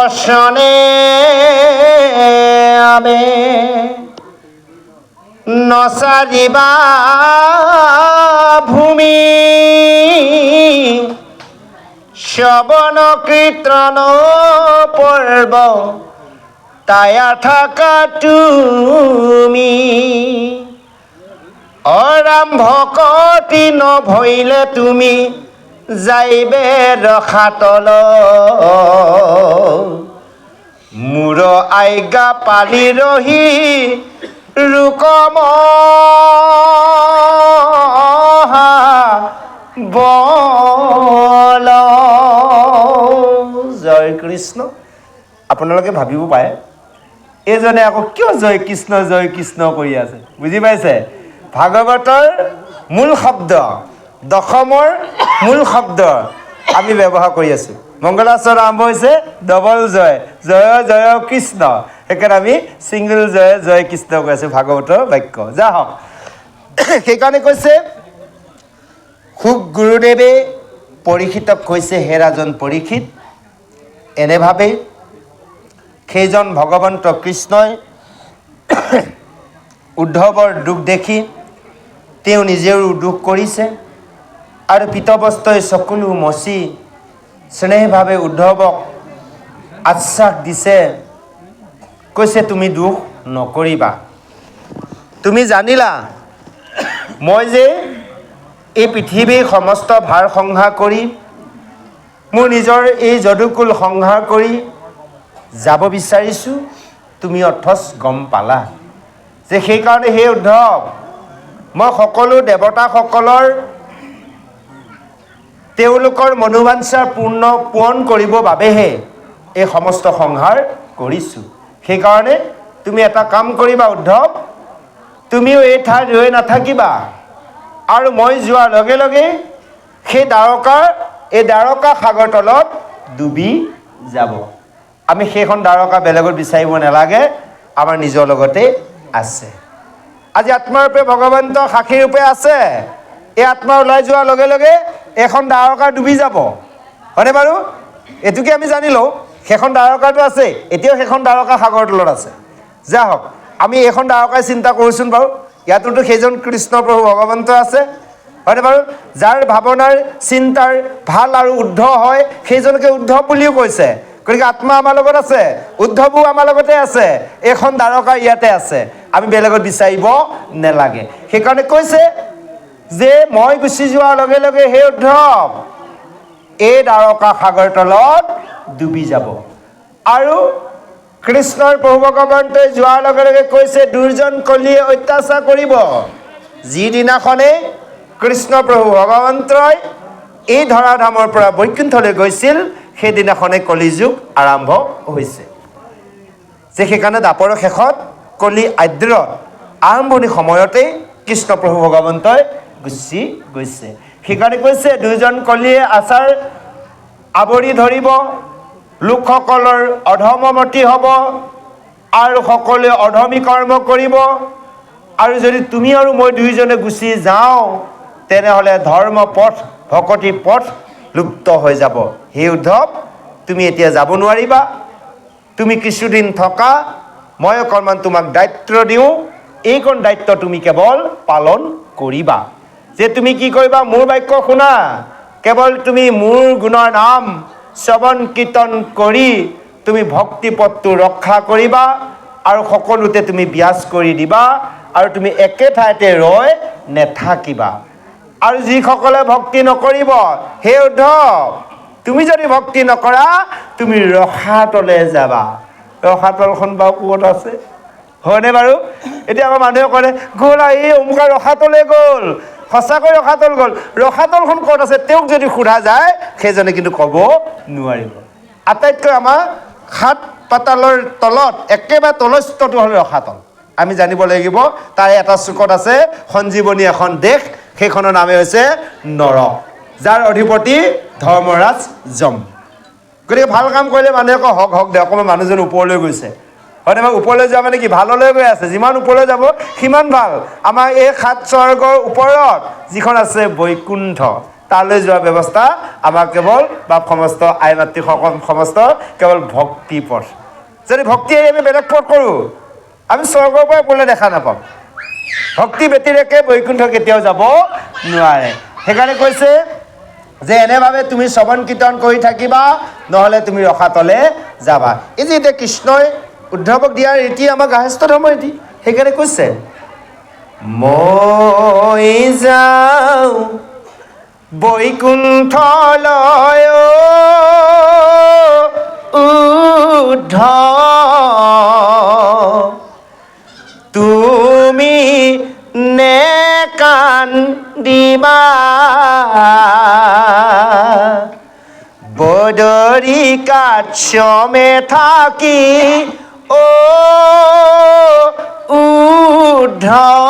বসনে আবে নচাৰিবা ভূমি শ্ৰৱণ কীৰ্তন পৰ্ব তায়া থাকা তুমি আৰম্ভ কতি নভৈলে তুমি যাইবে ৰখাতল মূৰ আজ্ঞা পালি ৰহি ৰুকম বল। জয় কৃষ্ণ। আপোনালোকে ভাবিব পাৰে এইজনে আকৌ কিয় জয় কৃষ্ণ কৰি আছে। বুজি পাইছে? ভাগৱতৰ মূল শব্দ দশমৰ মূল শব্দ আমি ব্যৱহাৰ কৰি আছোঁ। মংগলাচৰণ আৰম্ভ হৈছে ডবল জয়, জয় জয় কৃষ্ণ। সেইকাৰণে আমি ছিংগল জয় জয় কৃষ্ণ কৈ আছোঁ ভাগৱতৰ বাক্য। যা হওক, সেইকাৰণে কৈছে খুব গুৰুদেৱে পৰীক্ষিতক কৈছে, হে ৰাজন পৰীক্ষিত, এনেভাৱে সেইজন ভগৱন্ত কৃষ্ণই উদ্ধৱৰ দুখ দেখি তেওঁ নিজেও দুখ কৰিছে আৰু পিতবস্ত্ৰই চকুলো মচি স্নেহভাৱে উদ্ধৱক আশ্বাস দিছে, কৈছে তুমি দুখ নকৰিবা। তুমি জানিলা মই যে এই পৃথিৱীৰ সমস্ত ভাৰ সংহাৰ কৰি মোৰ নিজৰ এই যদুকুল সংহাৰ কৰি যাব বিচাৰিছোঁ, তুমি অথচ গম পালা যে সেইকাৰণে সেই উদ্ধৱ মই সকলো দেৱতাসকলৰ তেওঁলোকৰ মনোবাঞ্ছা পূৰণ কৰিবৰ বাবেহে এই সমস্ত সংহাৰ কৰিছোঁ। সেইকাৰণে তুমি এটা কাম কৰিবা উদ্ধৱ, তুমিও এই ঠাইত ৰৈ নাথাকিবা আৰু মই যোৱাৰ লগে লগে সেই দ্বাৰকা সাগৰ তলত ডুবি যাব। আমি সেইখন দ্বাৰকা বেলেগত বিচাৰিব নালাগে, আমাৰ নিজৰ লগতে আছে। আজি আত্মাৰূপে ভগৱন্ত সাক্ষীৰূপে আছে। এই আত্মা ওলাই যোৱাৰ লগে লগে এখন দ্বাৰকা ডুবি যাব, হয়নে বাৰু? এইটোকে আমি জানি লওঁ, সেইখন দ্বাৰকাটো আছে, এতিয়াও সেইখন দ্বাৰকা সাগৰ তলত আছে। যা হওক, আমি এইখন দ্বাৰকাই চিন্তা কৰোঁচোন বাৰু। ইয়াতোতো সেইজন কৃষ্ণ প্ৰভু ভগৱন্ত আছে, হয়নে বাৰু? যাৰ ভাৱনাৰ চিন্তাৰ ভাল আৰু উদ্ধ হয় সেইজনকে উদ্ধৱ বুলিও কৈছে। গতিকে আত্মা আমাৰ লগত আছে, উদ্ধৱো আমাৰ লগতে আছে, এইখন দ্বাৰকা ইয়াতে আছে, আমি বেলেগত বিচাৰিব নেলাগে। সেইকাৰণে কৈছে যে মই গুচি যোৱাৰ লগে লগে সেই উদ্ধৱ এই দ্বাৰকা সাগৰ তলত ডুবি যাব। আৰু কৃষ্ণৰ প্ৰভু ভগৱন্তই যোৱাৰ লগে লগে কৈছে দুৰ্জন কলিয়ে অত্যাচাৰ কৰিব। যিদিনাখনে কৃষ্ণ প্ৰভু ভগৱন্তই এই ধৰাধামৰ পৰা বৈকুণ্ঠলৈ গৈছিল সেইদিনাখনে কলিযুগ আৰম্ভ হৈছে। যে সেইকাৰণে দাপৰৰ শেষত কলি আদ্ৰত আৰম্ভণি সময়তেই কৃষ্ণ প্ৰভু ভগৱন্তই গুচি গৈছে। সেইকাৰণে কৈছে দুজন কলিয়ে আচাৰ আৱৰি ধৰিব, লোকসকলৰ অধৰ্মমতি হ'ব আৰু সকলোৱে অধৰ্মী কৰ্ম কৰিব। আৰু যদি তুমি আৰু মই দুয়োজনে গুচি যাওঁ তেনেহ'লে ধৰ্ম পথ ভকতি পথ লুপ্ত হৈ যাব। সেই উদ্ধৱ তুমি এতিয়া যাব নোৱাৰিবা, তুমি কিছুদিন থকা, মই অকণমান তোমাক দায়িত্ব দিওঁ, এইকণ দায়িত্ব তুমি কেৱল পালন কৰিবা। যে তুমি কি কৰিবা, মোৰ বাক্য শুনা, কেৱল তুমি মোৰ গুণৰ নাম শ্ৰৱণ কীৰ্তন কৰি তুমি ভক্তি পথটো ৰক্ষা কৰিবা আৰু সকলোতে তুমি ব্যাস কৰি দিবা আৰু তুমি একে ঠাইতে ৰৈ নেথাকিবা। আৰু যিসকলে ভক্তি নকৰিব, সেই উদ্ধৱ তুমি যদি ভক্তি নকৰা তুমি ৰসাতলে যাবা। ৰসাতলখন বাৰু ক'ত আছে, হয়নে বাৰু? এতিয়া আমাৰ মানুহে কয় গ'ল এই অমুকা ৰসাতলে গ'ল, সঁচাকৈ ৰসাতল গ'ল। ৰসাতলখন ক'ত আছে তেওঁক যদি সোধা যায় সেইজনে কিন্তু ক'ব নোৱাৰিব। আটাইতকৈ আমাৰ সাত পাতালৰ তলত একেবাৰে তলস্তটো হ'ল ৰসাতল। আমি জানিব লাগিব তাৰ এটা চুকত আছে সঞ্জীৱনী এখন দেশ, সেইখনৰ নামে হৈছে নৰক, যাৰ অধিপতি ধৰ্মৰাজ যম। গতিকে ভাল কাম কৰিলে মানুহে কয় হওক হওক দে, অকণমান মানুহজন ওপৰলৈ গৈছে, হয়নে বাৰু? ওপৰলৈ যোৱা মানে কি, ভাললৈ গৈ আছে, যিমান ওপৰলৈ যাব সিমান ভাল। আমাৰ এই সাত স্বৰ্গৰ ওপৰত যিখন আছে বৈকুণ্ঠ, তালৈ যোৱাৰ ব্যৱস্থা আমাৰ কেৱল বা সমস্ত আই মাতৃ সমস্ত কেৱল ভক্তি পথ। যদি ভক্তি এৰি আমি বেলেগ পথ কৰোঁ, আমি স্বৰ্গৰ পৰা গ'লে দেখা নাপাম। ভক্তি ব্যতিৰেকে বৈকুণ্ঠ কেতিয়াও যাব নোৱাৰে। সেইকাৰণে কৈছে যে এনেভাৱে তুমি শ্ৰৱণ কীৰ্তন কৰি থাকিবা, নহ'লে তুমি ৰসাতলে যাবা। এই যে এতিয়া কৃষ্ণই উদ্ধৱক দিয়াৰ ৰীতি আমাৰ গাৰ্হস্থ্য ধৰ্মৰ ৰীতি। সেইকাৰণে কৈছে মই যাওঁ বৈকুণ্ঠলৈ উদ্ধৱ, তুমি নেকান্দিবা, বদৰিকাশ্ৰমে থাকি উদ্ধৱ,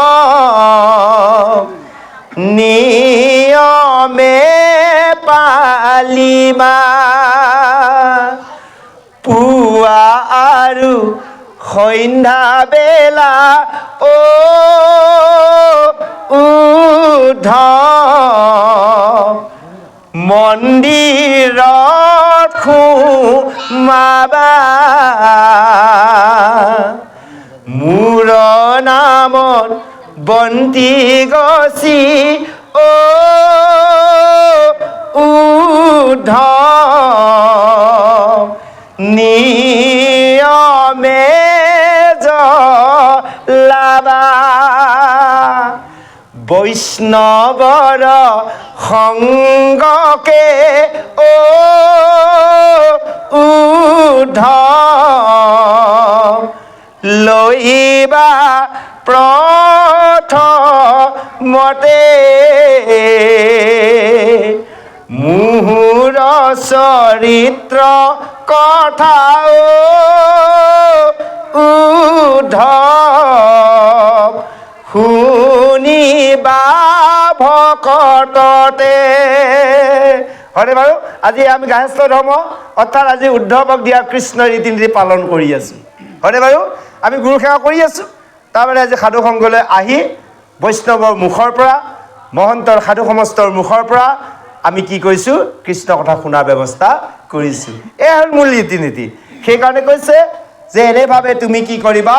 নিয়মে পালিবা, পুৱা আৰু সন্ধ্যা বেলা উদ্ধৱ, মন্দিৰত সোমাবা, মোৰ নামত বন্তি গছি উদ্ধৱ, নিয়মে জ্বলাবা, বৈষ্ণৱৰ সংগকে উদ্ধৱ, লৈবা প্ৰথমতে, মোৰ চৰিত্ৰ কথা উদ্ধৱ, শুনিবা ভকততে। হয়নে বাৰু? আজি আমি গাৰ্হস্থ্য ধৰ্ম অৰ্থাৎ আজি উদ্ধৱক দিয়া কৃষ্ণ ৰীতি নীতি পালন কৰি আছোঁ। হয়নে বাৰু? আমি গুৰু সেৱা কৰি আছোঁ। তাৰমানে আজি সাধু সংঘলৈ আহি বৈষ্ণৱৰ মুখৰ পৰা, মহন্তৰ সাধু সমস্তৰ মুখৰ পৰা আমি কি কৰিছোঁ? কৃষ্ণ কথা শুনাৰ ব্যৱস্থা কৰিছোঁ। এয়া হ'ল মূল ৰীতি নীতি। সেইকাৰণে কৈছে যে এনেভাৱে তুমি কি কৰিবা?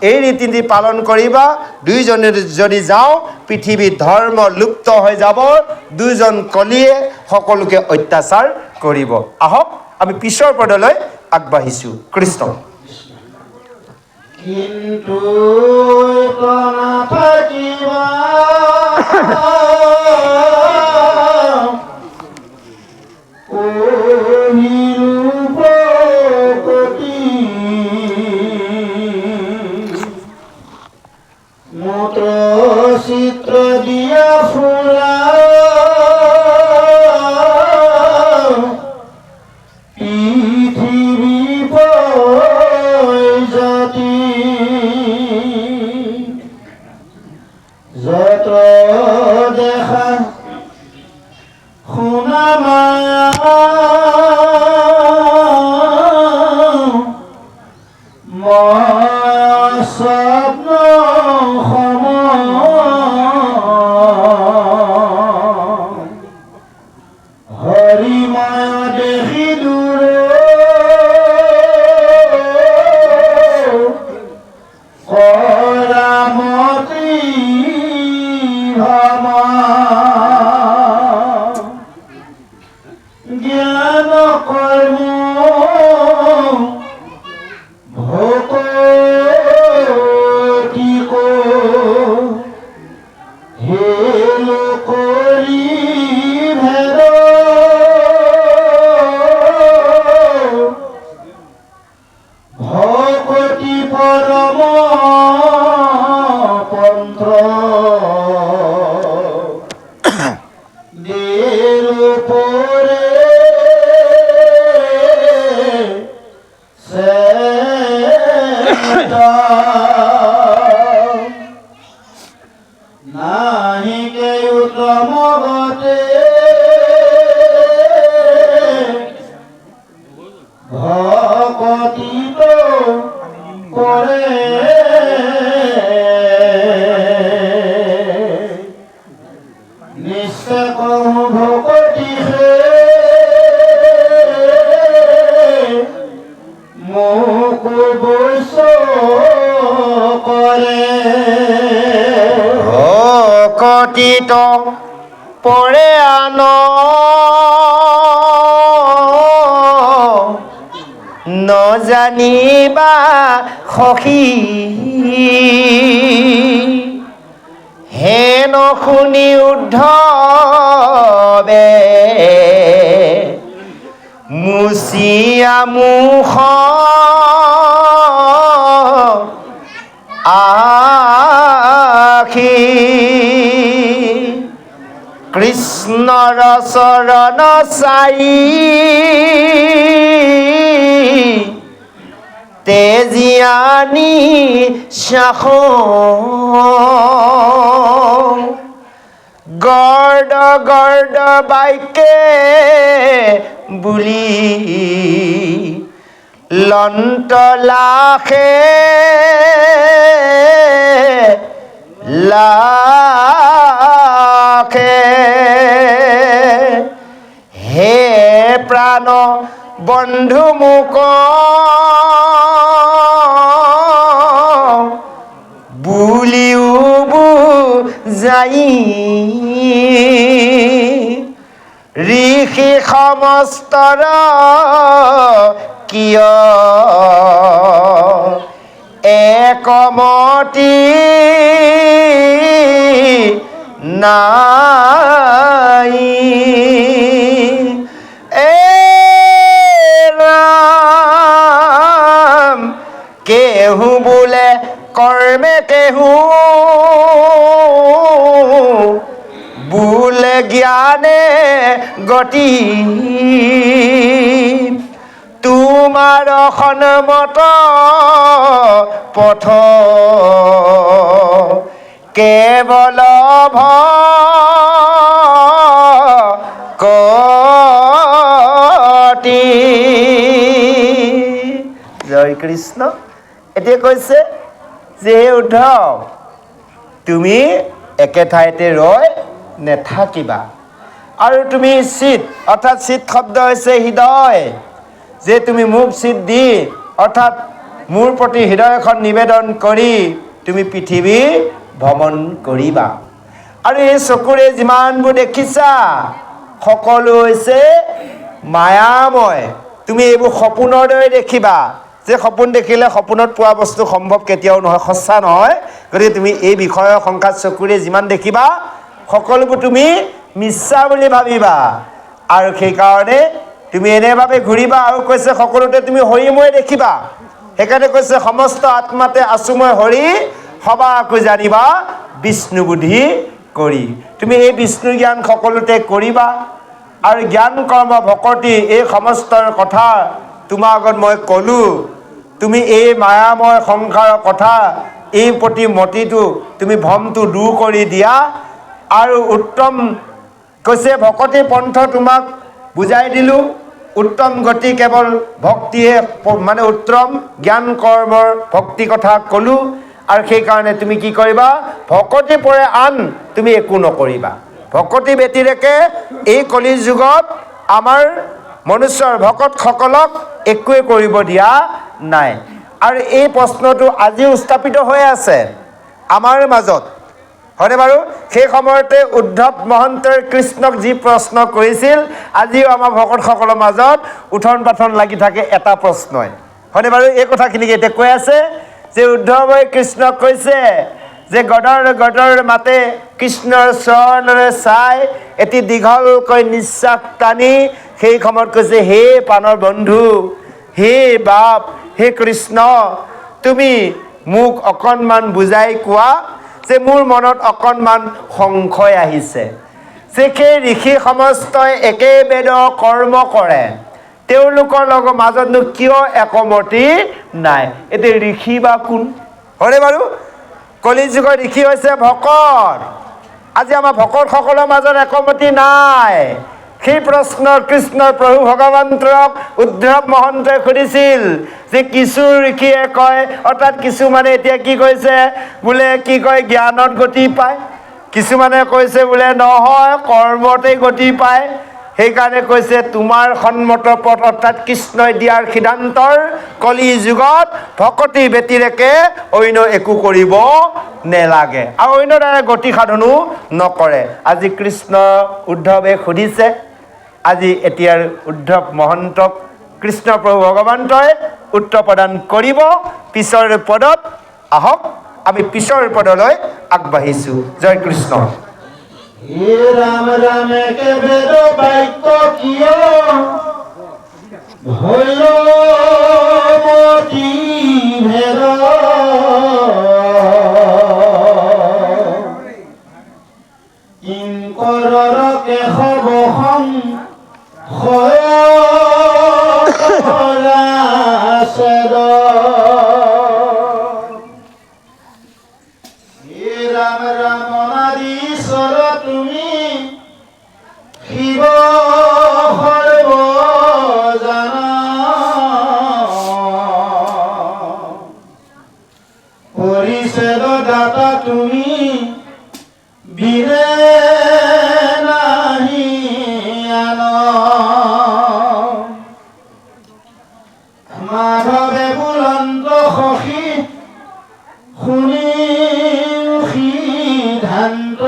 এই ৰীতি নীতি পালন কৰিবা। দুইজনে যদি যাওঁ পৃথিৱীত ধৰ্ম লুপ্ত হৈ যাব, দুইজন কলিয়ে সকলোকে অত্যাচাৰ কৰিব। আহক আমি পিছৰ পদলৈ আগবাঢ়িছোঁ। কৃষ্ণ কিন্তু নাথাকিবা মূত্ৰ চিত্ৰ দিয়া ফুলা পৃথিৱী জাতি যত দেখা শুনা মায়া স্বপ্ন সম হৰিময় দেখি দূৰে কৰামতি ভামা জ্ঞান কৰ্ম নিশ্চয় চিত পৰে আন নজানিবা সখী হেন শুনি উদ্ধৱে মুচিয়া মুখ আখি কৃষ্ণৰ চৰণ চাই তেজিয়ানি শাখ গৰ্দ গৰ্দ বাইকে বুলি লন্ত লাখে লাখে হে প্ৰাণ বন্ধু মোক বুলিও বুজাই ঋষি সমস্তৰ কিয় একমতি নাই ৰাম কেহু বোলে কৰ্মে কেহু বোলে জ্ঞানে গতি তোমাৰ সন্মত পথ কেৱল ভকতি জয় কৃষ্ণ। এতিয়া কৈছে যে হে উদ্ধৱ তুমি একে ঠাইতে ৰৈ নেথাকিবা আৰু তুমি চিত অৰ্থাৎ চিত শব্দ হৈছে হৃদয় যে তুমি মোক চিত দি অৰ্থাৎ মোৰ প্ৰতি হৃদয়খন নিবেদন কৰি তুমি পৃথিৱী ভ্ৰমণ কৰিবা আৰু এই চকুৰে যিমানবোৰ দেখিছা সকলো হৈছে মায়াময় তুমি এইবোৰ সপোনৰ দৰে দেখিবা যে সপোন দেখিলে সপোনত পোৱা বস্তু সম্ভৱ কেতিয়াও নহয় সঁচা নহয় গতিকে তুমি এই বিষয়ৰ সংখ্যাত চকুৰে যিমান দেখিবা সকলোবোৰ তুমি মিছা বুলি ভাবিবা আৰু সেইকাৰণে তুমি এনেভাৱে ঘূৰিবা আৰু কৈছে সকলোতে তুমি হৰিময় দেখিবা সেইকাৰণে কৈছে সমস্ত আত্মাতে আছো মই হৰি সবাকো জানিবা বিষ্ণু বুদ্ধি কৰি তুমি এই বিষ্ণু জ্ঞান সকলোতে কৰিবা আৰু জ্ঞান কৰ্ম ভকতি এই সমস্তৰ কথা তোমাৰ আগত মই ক'লোঁ তুমি এই মায়াময় সংসাৰৰ কথা এই প্ৰতি মতিটো তুমি ভ্ৰমটো দূৰ কৰি দিয়া আৰু উত্তম কৈছে ভকতি পন্থ তোমাক বুজাই দিলোঁ উত্তম গতি কেৱল ভক্তিয়ে মানে উত্তম জ্ঞান কৰ্মৰ ভক্তি কথা ক'লোঁ আৰু সেইকাৰণে তুমি কি কৰিবা ভকতি পৰে আন তুমি একো নকৰিবা ভকতি ব্যতিৰেকে এই কলি যুগত আমাৰ মনুষ্যৰ ভকতসকলক একোৱে কৰিব দিয়া নাই আৰু এই প্ৰশ্নটো আজিও উত্থাপিত হৈ আছে আমাৰ মাজত হয়নে বাৰু সেই সময়তে উদ্ধৱ মহন্তই কৃষ্ণক যি প্ৰশ্ন কৰিছিল আজিও আমাৰ ভকতসকলৰ মাজত উঠন পাথন লাগি থাকে এটা প্ৰশ্নই হয়নে বাৰু এই কথাখিনিকে এতিয়া কৈ আছে যে উদ্ধৱে কৃষ্ণক কৈছে যে গদৰ মাতে কৃষ্ণৰ চৰণলৈ চাই এটি দীঘলকৈ নিশ্বাস টানি সেই সময়ত কৈছে হে প্ৰাণৰ বন্ধু হে বাপ হে কৃষ্ণ তুমি মোক অকণমান বুজাই কোৱা যে মোৰ মনত অকণমান সংশয় আহিছে যে সেই ঋষি সমস্তই একে বেদৰ কৰ্ম কৰে তেওঁলোকৰ লগত মাজতনো কিয় একমতি নাই এতিয়া ঋষি বা কোন হয়নে বাৰু কলি যুগৰ ঋষি হৈছে ভকত আজি আমাৰ ভকতসকলৰ মাজত একমতি নাই সেই প্ৰশ্ন কৃষ্ণৰ প্ৰভু ভগৱন্তক উদ্ধৱ মহন্তই সুধিছিল যে কিছু ঋষিয়ে কয় অৰ্থাৎ কিছুমানে এতিয়া কি কৈছে বোলে কি কয় জ্ঞানত গতি পায় কিছুমানে কৈছে বোলে নহয় কৰ্মতে গতি পায় সেইকাৰণে কৈছে তোমাৰ সন্মত পথ অৰ্থাৎ কৃষ্ণই দিয়াৰ সিদ্ধান্তৰ কলি যুগত ভকতি ব্যতিৰেকে অন্য একো কৰিব নেলাগে আৰু অন্য দ্বাৰা গতি সাধনো নকৰে। আজি কৃষ্ণ উদ্ধৱে সুধিছে, আজি এতিয়াৰ উদ্ধৱ মহন্তক কৃষ্ণ প্ৰভু ভগৱন্তই উত্তৰ প্ৰদান কৰিব পিছৰ পদত। আহক আমি পিছৰ পদলৈ আগবাঢ়িছোঁ। জয় কৃষ্ণ। হে ৰাম ৰামে কে বেদ বাক্য কিয় ভৈল মতি ভেদ কিংকৰৰ কেশৱ সংশয়লাছেদ। হে ৰাম ৰাম নাদীশ্বৰ তুমি শিৱ সৰ্বজানা পৰিছেদ দাতা তুমি বিনে নাহি আন। মাধৱে বুলন্ত সখী শুনি সিদ্ধান্ত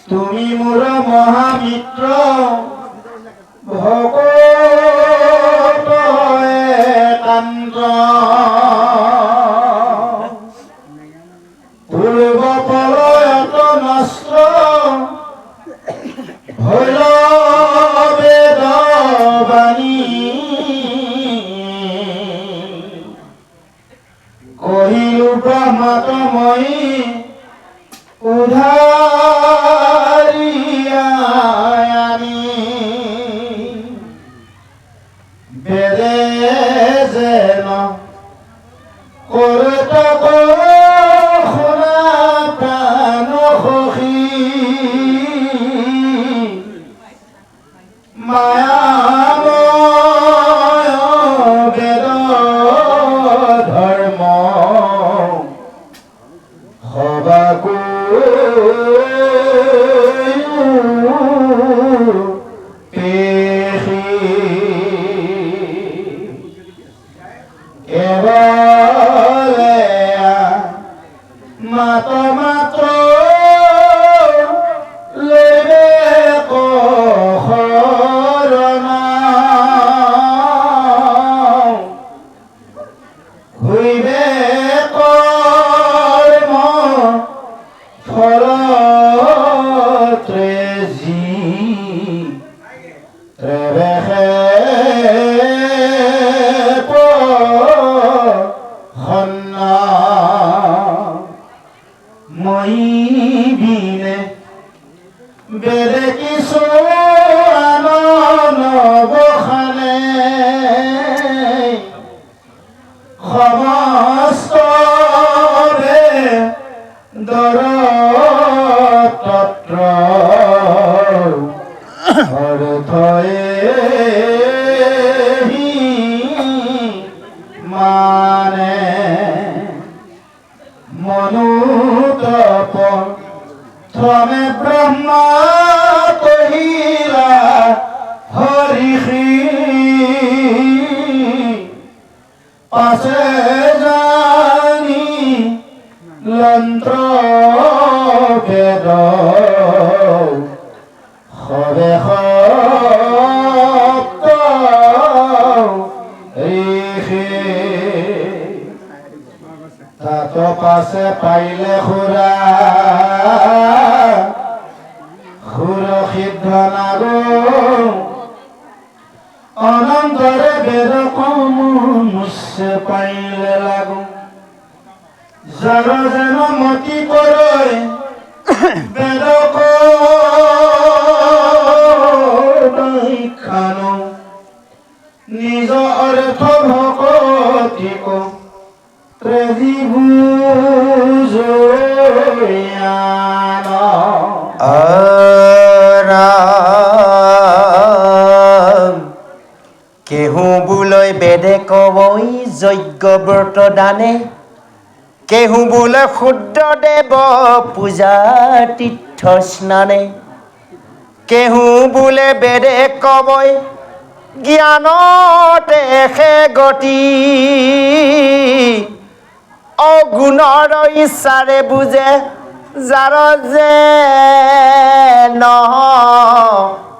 তুমি মোৰ মহামিত্ৰ ভকত একান্ত। পূৰ্ব প্ৰলয়ত নষ্ট ভৈল বেদবাণী কহিলো ব্ৰহ্মতময়ী উধাৰিয়া আনি। বেদে যেন কৰ্তক শুনা প্ৰাণ সখী মায়াময় বেদ ধৰ্ম সবাকো পেশী কেৱলে মাত মাত্ৰ লৈবে শৰণা হৈবে কৰ্ম ফলত্ৰে যি ৰেবেশে সন্না মই বিনে বেদে কিছু নবখানে সমস্ত দৰতত্ৰ অৰ্থয়ে মানে মনুতপ থমে ব্ৰহ্মা কহিলা হৰিষি পাছে জানি যন্ত্ৰ বেদ সবে সপ্ত ঋষি তাত পাছে পাইলে সুৰা সুৰ সিদ্ধ নাগো অনন্তৰে বেদ মুছে পাইলে লাগো যাৰ যেন মতি কৰে বেদ খানো নিজ অৰ্থ ভকতিক ত্ৰেজিভুজয়ান। কেহু বোলৈ বেদে কবই যজ্ঞ ব্ৰত দানে, কেহু বোলে শুদ্ধ দেৱ পূজা তিত্ত স্নানে কেহু বোলে বেদে কবই জ্ঞানতে সে গতি অগুণৰ ইচ্ছাৰে বুজে যাৰ যে নহমতি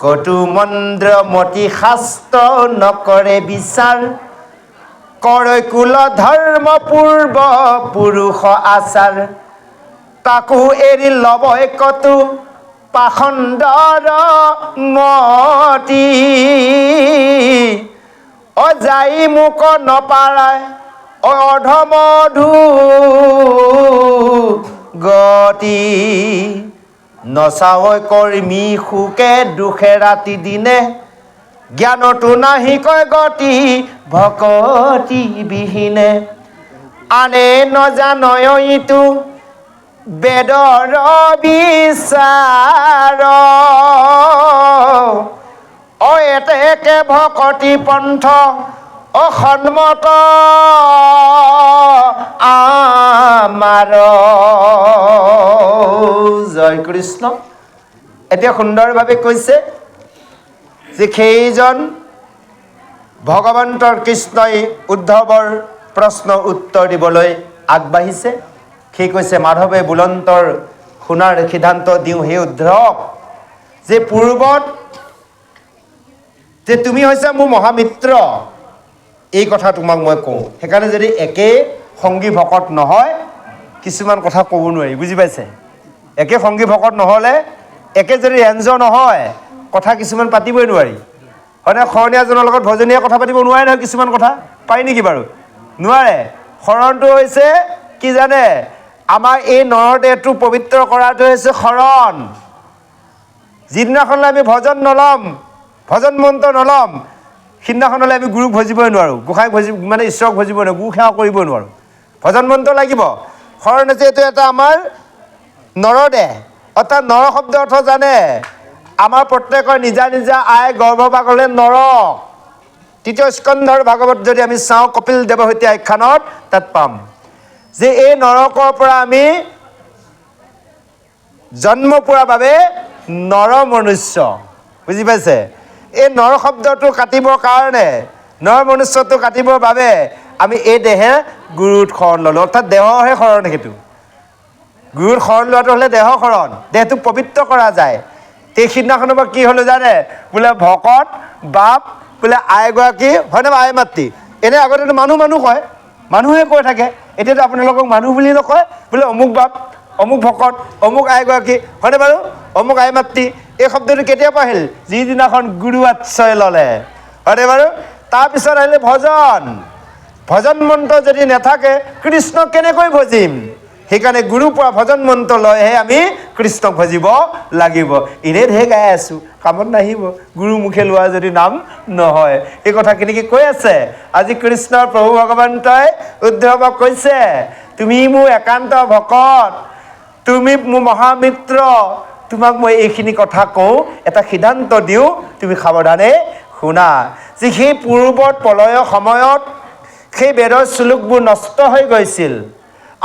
কটু মন্দ্ৰ মতি শাস্ত্ৰ নকৰে বিচাৰ কৰে কুল ধৰ্ম পূৰ্ব পুৰুষ আচাৰ তাকো এৰি লবই কতো পাখণ্ডৰ মতি অযাই মোক নপাৰায় অধমধু গতি নচাৱৈ কৰ্মী সুকে দুখে ৰাতি দিনে জ্ঞানতো নাহি কয় গতি ভকতি বিহীনে আনে নজানয় ইটো বেদৰ বিচাৰ এতেকে ভকতি পন্থ অসন্মত আমাৰ জয় কৃষ্ণ। এতিয়া সুন্দৰভাৱে কৈছে যে সেইজন ভগৱন্তৰ কৃষ্ণই উদ্ধৱৰ প্ৰশ্ন উত্তৰ দিবলৈ আগবাঢ়িছে। সেই কৈছে মাধৱে বুলন্তৰ শুনাৰ সিদ্ধান্ত দিওঁ হে উদ্ধৱ যে পূৰ্বত যে তুমি হৈছে মোৰ মহামিত্ৰ এই কথা তোমাক মই কওঁ। সেইকাৰণে যদি একে সংগী ভকত নহয় কিছুমান কথা ক'ব নোৱাৰি, বুজি পাইছে? একে সংগী ভকত নহ'লে একে যদি ৰেঞ্জৰ নহয় কথা কিছুমান পাতিবই নোৱাৰি। হয়নে? শৰণীয়াজনৰ লগত ভজনীয়া কথা পাতিব নোৱাৰে নহয়, কিছুমান কথা পাৰি নেকি বাৰু? নোৱাৰে। শৰণটো হৈছে কি জানে? আমাৰ এই নৰদেহটো পবিত্ৰ কৰাটো হৈছে শৰণ। যিদিনাখনলৈ আমি ভজন নল'ম, ভজন মন্ত্ৰ নল'ম, সিদিনাখনলৈ আমি গুৰুক ভজিবই নোৱাৰোঁ, গোসাঁইক মানে ঈশ্বৰক ভজিবই নোৱাৰোঁ, গু সেৱা কৰিবই নোৱাৰোঁ। ভজন মন্ত্ৰ লাগিব। শৰণ হৈছে এইটো এটা আমাৰ নৰদেহ, অৰ্থাৎ নৰ শব্দ অৰ্থ জানে? আমাৰ প্ৰত্যেকৰ নিজা নিজা আই গৰ্ভভাগ হ'লে নৰ। তৃতীয় স্কন্ধৰ ভাগৱত যদি আমি চাওঁ কপিল দেৱহতী আখ্যানত তাত পাম যে এই নৰকৰ পৰা আমি জন্ম পোৱাৰ বাবে নৰ মনুষ্য, বুজি পাইছে? এই নৰ শব্দটো কাটিবৰ কাৰণে, নৰ মনুষ্যটো কাটিবৰ বাবে আমি এই দেহে গুৰুত শৰণ ল'লোঁ, অৰ্থাৎ দেহৰহে শৰণ। সেইটো গুৰুত শৰণ লোৱাটো হ'লে দেহ শৰণ, দেহটোক পবিত্ৰ কৰা যায়। সেইদিনাখনৰ পৰা কি হ'লো জানে? বোলে ভকত বাপ বোলে আইগৰাকী হয়নে? আই মাতৃ এনে আগতেতো মানুহ মানুহ কয়, মানুহে কৈ থাকে। এতিয়াতো আপোনালোকক মানুহ বুলি নকয়, বোলে অমুক বাপ, অমুক ভকত, অমুক আইগৰাকী হয়নে বাৰু? অমুক আই মাতৃ। এই শব্দটো কেতিয়াৰ পৰা আহিল? যিদিনাখন গুৰু আশ্ৰয় ল'লে, হয়নে বাৰু? তাৰপিছত আহিলে ভজন। ভজন মন্ত্ৰ যদি নাথাকে কৃষ্ণক কেনেকৈ ভজিম? সেইকাৰণে গুৰুৰ পৰা ভজন মন্ত্ৰ লৈহে আমি কৃষ্ণক ভজিব লাগিব। এনেই ঢেৰ গাই আছোঁ, কামত নাহিব গুৰু মুখে লোৱা যদি নাম নহয়। এই কথাখিনি কি কৈ আছে? আজি কৃষ্ণৰ প্ৰভু ভগৱন্তই উদ্ধৱক কৈছে তুমি মোৰ একান্ত ভকত, তুমি মোৰ মহামিত্ৰ, তোমাক মই এইখিনি কথা কওঁ, এটা সিদ্ধান্ত দিওঁ, তুমি সাৱধানে শুনা। যে সেই পূৰ্বত প্ৰলয়ৰ সময়ত সেই বেদৰ শ্লোকবোৰ নষ্ট হৈ গৈছিল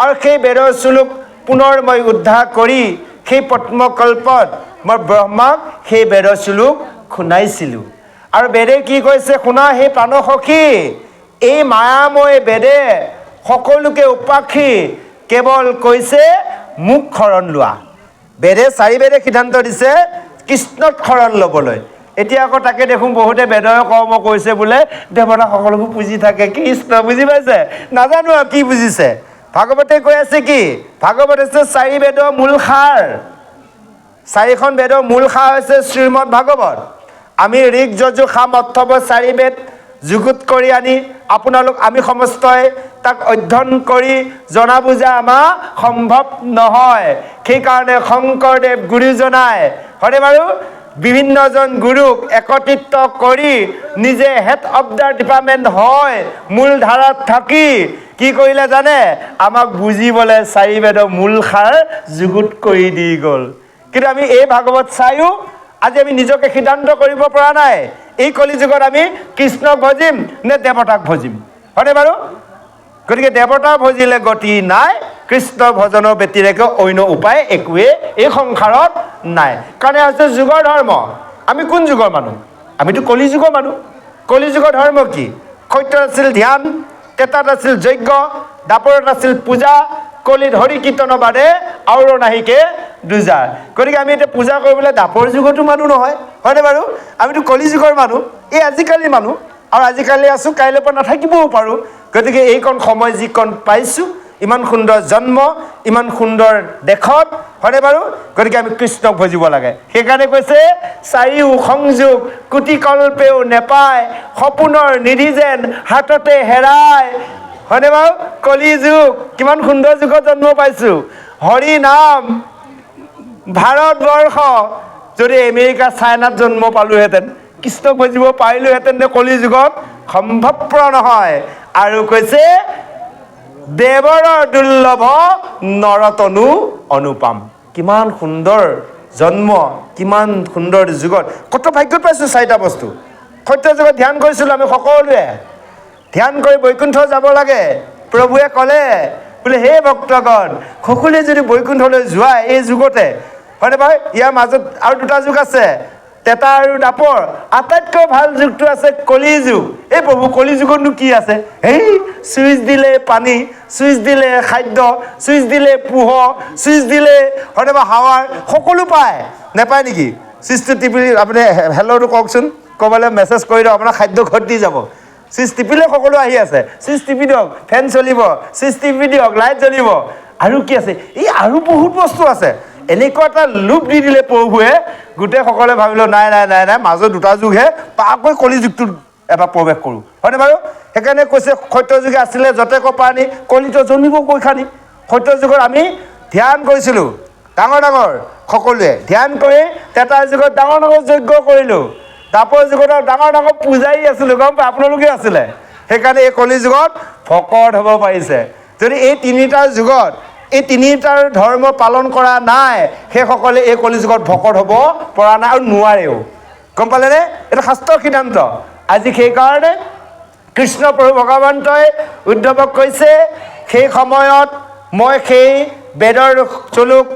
আৰু সেই বেদৰ শ্লোক পুনৰ মই উদ্ধাৰ কৰি সেই পদ্মকল্পত মই ব্ৰহ্মাক সেই বেদৰ শ্লোক শুনাইছিলোঁ। আৰু বেদে কি কৈছে শুনা হে প্ৰাণসখী, এই মায়াময় বেদে সকলোকে উপাসী কেৱল কৈছে মোক শৰণ লোৱা। বেদে চাৰি বেদে সিদ্ধান্ত দিছে কৃষ্ণক শৰণ ল'বলৈ। এতিয়া আকৌ তাকে দেখোন বহুতে বেদৰে কৰ্ম কৰিছে বোলে দেৱতাসকলকো পুজি থাকে কৃষ্ণ, বুজি পাইছে? নাজানো আৰু কি বুজিছে। ভাগৱতে কৈ আছে কি? ভাগৱত হৈছে চাৰি বেদৰ মূল সাৰ। চাৰিখন বেদৰ মূল সাৰ হৈছে শ্ৰীমদ ভাগৱত। আমি ঋক যজু সাম অথৰ্ব চাৰি বেদ যুগুত কৰি আনি আমি সমস্তই তাক অধ্যয়ন কৰি জনা বুজা আমাৰ সম্ভৱ নহয়। সেইকাৰণে শংকৰদেৱ গুৰুজনাই হয়নে বাৰু বিভিন্নজন গুৰুক একত্ৰিত কৰি নিজে হেড অফ দ্য ডিপাৰ্টমেণ্ট হয় মূল ধাৰাত থাকি কি কৰিলে জানে? আমাক বুজিবলৈ চাৰি বেদৰ মূল সাৰ যুগুত কৰি দি গ'ল। কিন্তু আমি এই ভাগৱত চাইও আজি আমি নিজকে সিদ্ধান্ত কৰিব পৰা নাই এই কলিযুগত আমি কৃষ্ণক ভজিম নে দেৱতাক ভজিম, হয়নে বাৰু? গতিকে দেৱতা ভজিলে গতি নাই, কৃষ্ণ ভজনৰ ব্যতিৰেকে অন্য উপায় একোৱে এই সংসাৰত নাই। কাৰণ এয়া হৈছে যুগৰ ধৰ্ম। আমি কোন যুগৰ মানুহ? আমিতো কলি যুগৰ মানুহ। কলি যুগৰ ধৰ্ম কি? সত্যত আছিল ধ্যান, তেতাত আছিল যজ্ঞ, দাপৰত আছিল পূজা, কলিত হৰি কীৰ্তনৰ বাদে আৰু নাহিকে দুজা। গতিকে আমি এতিয়া পূজা কৰিবলৈ দাপৰ যুগতো মানুহ নহয়, হয়নে বাৰু? আমিতো কলি যুগৰ মানুহ, এই আজিকালি মানুহ। আৰু আজিকালি আছোঁ, কাইলৈৰ পৰা নাথাকিবও পাৰোঁ। গতিকে এইকণ সময় যিকণ পাইছোঁ, ইমান সুন্দৰ জন্ম, ইমান সুন্দৰ দেশত, হয়নে বাৰু? গতিকে আমি কৃষ্ণক ভজিব লাগে। সেইকাৰণে কৈছে চাৰিও সংযোগ কোটি কল্পেও নেপায়, সপোনৰ নিধি যেন হাততে হেৰাই। হয়নে বাৰু? কলি যুগ, কিমান সুন্দৰ যুগত জন্ম পাইছোঁ। হৰি নাম ভাৰতবৰ্ষ, যদি আমেৰিকা চাইনাত জন্ম পালোহেঁতেন, কৃষ্ণক ভজিব পাৰিলোহেঁতেন নে কলি যুগত? সম্ভৱপৰ নহয়। আৰু কৈছে দেৱৰ দুৰ্লভ নৰতনু অনুপাম। কিমান সুন্দৰ জন্ম, কিমান সুন্দৰ যুগত, কত ভাগ্যত পাইছোঁ চাৰিটা বস্তু। সত্য যুগত ধ্যান কৰিছিলোঁ আমি সকলোৱে, ধ্যান কৰি বৈকুণ্ঠ যাব লাগে। প্ৰভুৱে ক'লে বোলে হে ভক্তগণ, সকলোৱে যদি বৈকুণ্ঠলৈ যোৱা এই যুগতে, হয়নে বাৰু? ইয়াৰ মাজত আৰু দুটা যুগ আছে, তেতা আৰু দাপৰ। আটাইতকৈ ভাল যুগটো আছে কলি যুগ। এই প্ৰভু কলি যুগতনো কি আছে? এই চুইচ দিলে পানী, চুইচ দিলে খাদ্য, চুইচ দিলে পোহৰ, চুইচ দিলে হয়নে বাৰু হাৱাৰ, সকলো পায়। নেপায় নেকি? চুইচটো টিপি আপুনি হেল্ল'টো কওকচোন, ক'বলৈ মেছেজ কৰি দিয়ক, আপোনাৰ খাদ্য ঘৰত দি যাব। চুইচ টিপিলে সকলো আহি আছে। চুইচ টিপি দিয়ক, ফেন চলিব। চুইচ টিপি দিয়ক, লাইট জ্বলিব। আৰু কি আছে? এই আৰু বহুত বস্তু আছে। এনেকুৱা এটা লোপ দি দিলে প্ৰভুৱে, গোটেই সকলোৱে ভাবিলোঁ নাই নাই নাই নাই, মাজত দুটা যুগহে, পাকৈ কলি যুগটোত এবাৰ প্ৰৱেশ কৰোঁ, হয়নে বাৰু? সেইকাৰণে কৈছে সত্য যুগে আছিলে যতে কপানি, কলিতো জন্মিব কৈখানি। সত্য যুগত আমি ধ্যান কৰিছিলোঁ, ডাঙৰ ডাঙৰ সকলোৱে ধ্যান কৰি, তেতাৰ যুগত ডাঙৰ ডাঙৰ যজ্ঞ কৰিলোঁ, দাপৰ যুগত ডাঙৰ ডাঙৰ পূজাৰী আছিলোঁ, গম পায়? আপোনালোকে আছিলে। সেইকাৰণে এই কলি যুগত ভকত হ'ব পাৰিছে। যদি এই তিনিটাৰ যুগত এই তিনিটাৰ ধৰ্ম পালন কৰা নাই, সেইসকলে এই কলি যুগত ভকত হ'ব পৰা নাই আৰু নোৱাৰেও। গম পালেনে? এইটো শাস্ত্ৰৰ সিদ্ধান্ত। আজি সেইকাৰণে কৃষ্ণ প্ৰভু ভগৱন্তই উদ্ধৱক কৈছে, সেই সময়ত মই সেই বেদৰ চলুক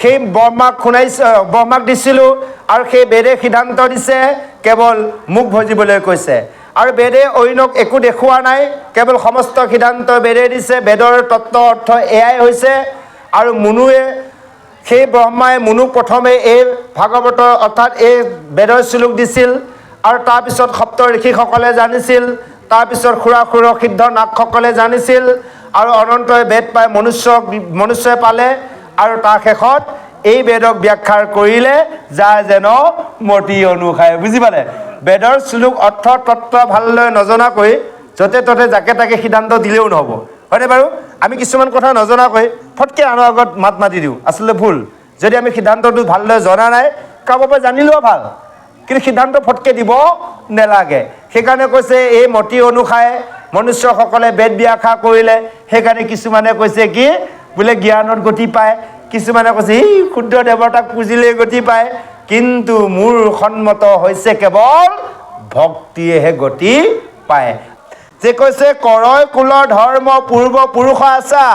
সেই ব্ৰহ্মাক দিছিলোঁ, আৰু সেই বেদে সিদ্ধান্ত দিছে কেৱল মোক ভজিবলৈ কৈছে। আৰু বেদে অন্যক একো দেখুওৱা নাই, কেৱল সমস্ত সিদ্ধান্ত বেদে দিছে। বেদৰ তত্ত্ব অৰ্থ এয়াই হৈছে। আৰু মুনুৱে, সেই ব্ৰহ্মাই মুনুক প্ৰথমে এই ভাগৱতৰ অৰ্থাৎ এই বেদৰ শ্লোক দিছিল, আৰু তাৰপিছত সপ্ত ঋষিসকলে জানিছিল, তাৰপিছত সুৰাসুৰ সিদ্ধ নাগসকলে জানিছিল, আৰু অনন্তই বেদ পাই মনুষ্যই পালে, আৰু তাৰ শেষত এই বেদক ব্যাখ্যা কৰিলে যাৰ যেন মতি অনুসাৰে। বুজি পালে? বেদৰ শ্লোক অৰ্থ তত্ত্ব ভালদৰে নজনাকৈ য'তে ত'তে যাকে তাকে সিদ্ধান্ত দিলেও নহ'ব, হয়নে বাৰু? আমি কিছুমান কথা নজনাকৈ ফটকৈ আনৰ আগত মাত মাতি দিওঁ, আচলতে ভুল। যদি আমি সিদ্ধান্তটো ভালদৰে জনা নাই, কাৰোবাৰ পৰা জানিলেও ভাল, কিন্তু সিদ্ধান্ত ফটকৈ দিব নেলাগে। সেইকাৰণে কৈছে এই মতি অনুসাৰে মনুষ্যসকলে বেদ ব্যাখ্যা কৰিলে। সেইকাৰণে কিছুমানে কৈছে কি বোলে জ্ঞানত গতি পায়, কিছুমানে কৈছে এই শুদ্ধ দেৱতাক পুজিলেই গতি পায়, কিন্তু মোৰ সন্মত হৈছে কেৱল ভক্তিয়েহে গতি পায়। যে কৈছে কৰয় কুলৰ ধৰ্ম পূৰ্ব পুৰুষ আছা,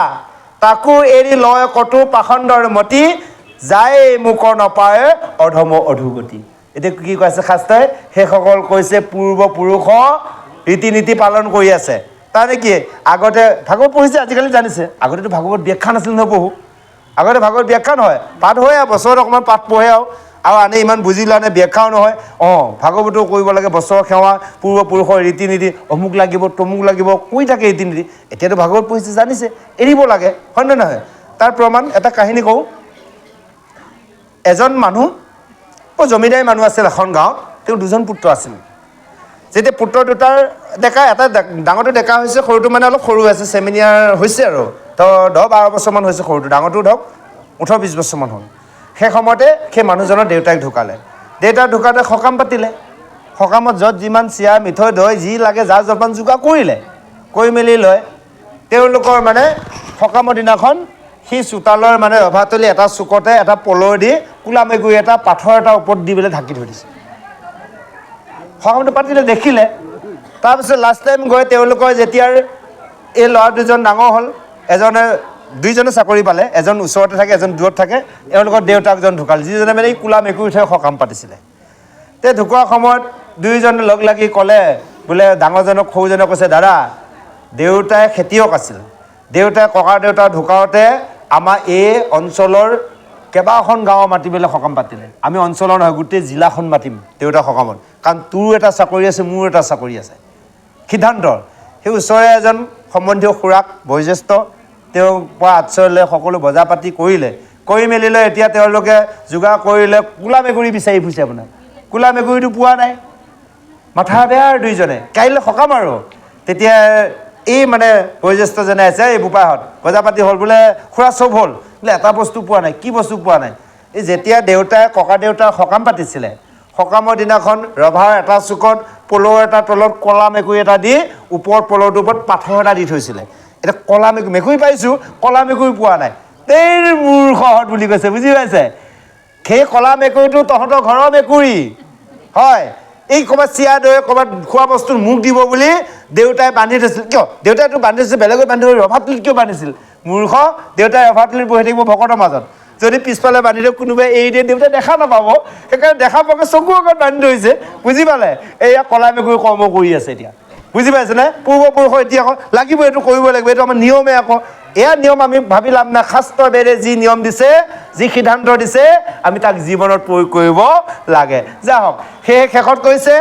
তাকো এৰি লয় কটু পাখণ্ডৰ মতি, যায় মুখ নপায় অধম অধুগতি। এতিয়া কি কৈছে শাস্ত্ৰই? সেইসকল কৈছে পূৰ্বপুৰুষ ৰীতি নীতি পালন কৰি আছে। তাৰমানে কি? আগতে ভাগৱত পঢ়িছে, আজিকালি জানিছে। আগতেতো ভাগৱত ব্যাখ্যা নাছিল নহয় বহু। আগতে ভাগৱত ব্যাখ্যা নহয়, পাঠ হয় আৰু বছৰত অকণমান পাঠ পঢ়ে আৰু আনে ইমান বুজি লোৱা নাই, ব্যাখ্যাও নহয়। ভাগৱতো কৰিব লাগে, বছৰ সেৱা, পূৰ্বপুৰুষৰ ৰীতি নীতি, অমুক লাগিব তমুক লাগিব, কৈ থাকে ৰীতি নীতি। এতিয়াতো ভাগৱত পঢ়িছে, জানিছে, এৰিব লাগে, হয় নে নহয়? তাৰ প্ৰমাণ এটা কাহিনী কওঁ। এজন মানুহ, জমিদাৰী মানুহ আছিল এখন গাঁৱত। তেওঁ দুজন পুত্ৰ আছিল। যেতিয়া পুত্ৰ দুটাৰ ডেকা, এটা ডাঙৰটো ডেকা হৈছে, সৰুটো মানে অলপ সৰু আছে, ছেমিনিয়াৰ হৈছে আৰু তো 10-12 বছৰমান হৈছে। সৰুটো, ডাঙৰটো ধৰক 18-20 বছৰমান হ'ল। সেই সময়তে সেই মানুহজনৰ দেউতাক ঢুকালে। দেউতাক ঢুকাওঁতে সকাম পাতিলে। সকামত য'ত যিমান চিৰা মিঠৈ দৈ যি লাগে যা জলপান যোগাৰ কৰিলে, কৰি মেলি লয়। তেওঁলোকৰ মানে সকামৰ দিনাখন সেই চোতালৰ মানে ৰভাতলি এটা চুকতে এটা পলৰ দি কোলা মেকুৰী এটা পাথৰ এটা ওপৰত দি পেলাই ঢাকি থৈ দিছে। সকামটো পাতিলে, দেখিলে। তাৰপিছত লাষ্ট টাইম গৈ তেওঁলোকৰ যেতিয়াৰ এই ল'ৰা দুজন ডাঙৰ হ'ল, এজনে দুইজনে চাকৰি পালে, এজন ওচৰতে থাকে, এজন দূৰত থাকে। এওঁলোকৰ দেউতাকজন ঢুকাল, যিজনে মানে এই কোলা মেকুৰী উঠে সকাম পাতিছিলে। তে ঢুকোৱাৰ সময়ত দুয়োজনে লগ লাগি ক'লে, বোলে ডাঙৰজনক সৰুজনক কৈছে, দাদা দেউতাই খেতিয়ক আছিল, দেউতাই ককাৰ দেউতা ঢুকাওঁতে আমাৰ এই অঞ্চলৰ কেইবাখন গাঁৱৰ মাতি পেলাই সকাম পাতিলে। আমি অঞ্চলৰ নহয়, গোটেই জিলাখন মাতিম দেউতাৰ সকামত, কাৰণ তোৰো এটা চাকৰি আছে, মোৰো এটা চাকৰি আছে। সিদ্ধান্ত সেই ওচৰৰে এজন সম্বন্ধীয় খুৰাক বয়োজ্যেষ্ঠ, তেওঁৰ পৰা আশ্ৰয় লৈ সকলো বজাৰ পাতি কৰিলে, কৰি মেলি লৈ এতিয়া তেওঁলোকে যোগাৰ কৰিলে, কোলা মেকুৰী বিচাৰি ফুৰিছে। আপোনাৰ কোলা মেকুৰীটো পোৱা নাই, মাথা বেয়া আৰু দুইজনে, কাইলৈ সকাম আৰু। তেতিয়া এই মানে বয়োজ্যেষ্ঠজনে আছে, এই বোপাহঁত বজাৰ পাতি হ'ল, বোলে খুৰা চব হ'ল, বোলে এটা বস্তু পোৱা নাই। কি বস্তু পোৱা নাই? এই যেতিয়া দেউতাই ককা দেউতাৰ সকাম পাতিছিলে, সকামৰ দিনাখন ৰভাৰ এটা চুকত পলৰ এটা তলত কলা মেকুৰী এটা দি ওপৰত পলৰটোৰ ওপৰত পাথৰ এটা দি থৈছিলে। এতিয়া কলা মেকুৰী পাইছোঁ, কলা মেকুৰী পোৱা নাই। তেই মূৰ্খহঁত বুলি কৈছে, বুজি পাইছে? সেই কলা মেকুৰীটো তহঁতৰ ঘৰৰ মেকুৰী হয়। এই ক'ৰবাত চিৰা দৈ ক'ৰবাত খোৱা বস্তু মুখ দিব বুলি দেউতাই বান্ধি থৈছিল। কিয় দেউতাইতো বান্ধি থৈছিল, বেলেগত বান্ধি ৰভাতলিত কিয় বান্ধিছিল? মূৰ্খ, দেউতাই ৰভাতলিত বহি থাকিব ভকতৰ মাজত, যদি পিছফালে বান্ধি দিওঁ কোনোবাই এৰি দিয়ে, দেউতাই দেখা নাপাব, সেইকাৰণে দেখা পোৱাকৈ চকুৰ আগত বান্ধি ধৰিছে। বুজি পালে? এইয়া কলা মেকুৰী কৰ্ম কৰি আছে এতিয়া, বুজি পাইছেনে? পূৰ্বপুৰুষ এতিয়া আকৌ লাগিব, এইটো কৰিব লাগিব, এইটো আমাৰ নিয়মে। আকৌ এয়া নিয়ম আমি ভাবি লাভ নাই। শাস্ত্ৰ বেদে যি নিয়ম দিছে, যি সিদ্ধান্ত দিছে, আমি তাক জীৱনত প্ৰয়োগ কৰিব লাগে। যা হওক, সেয়ে শেষত কৈছে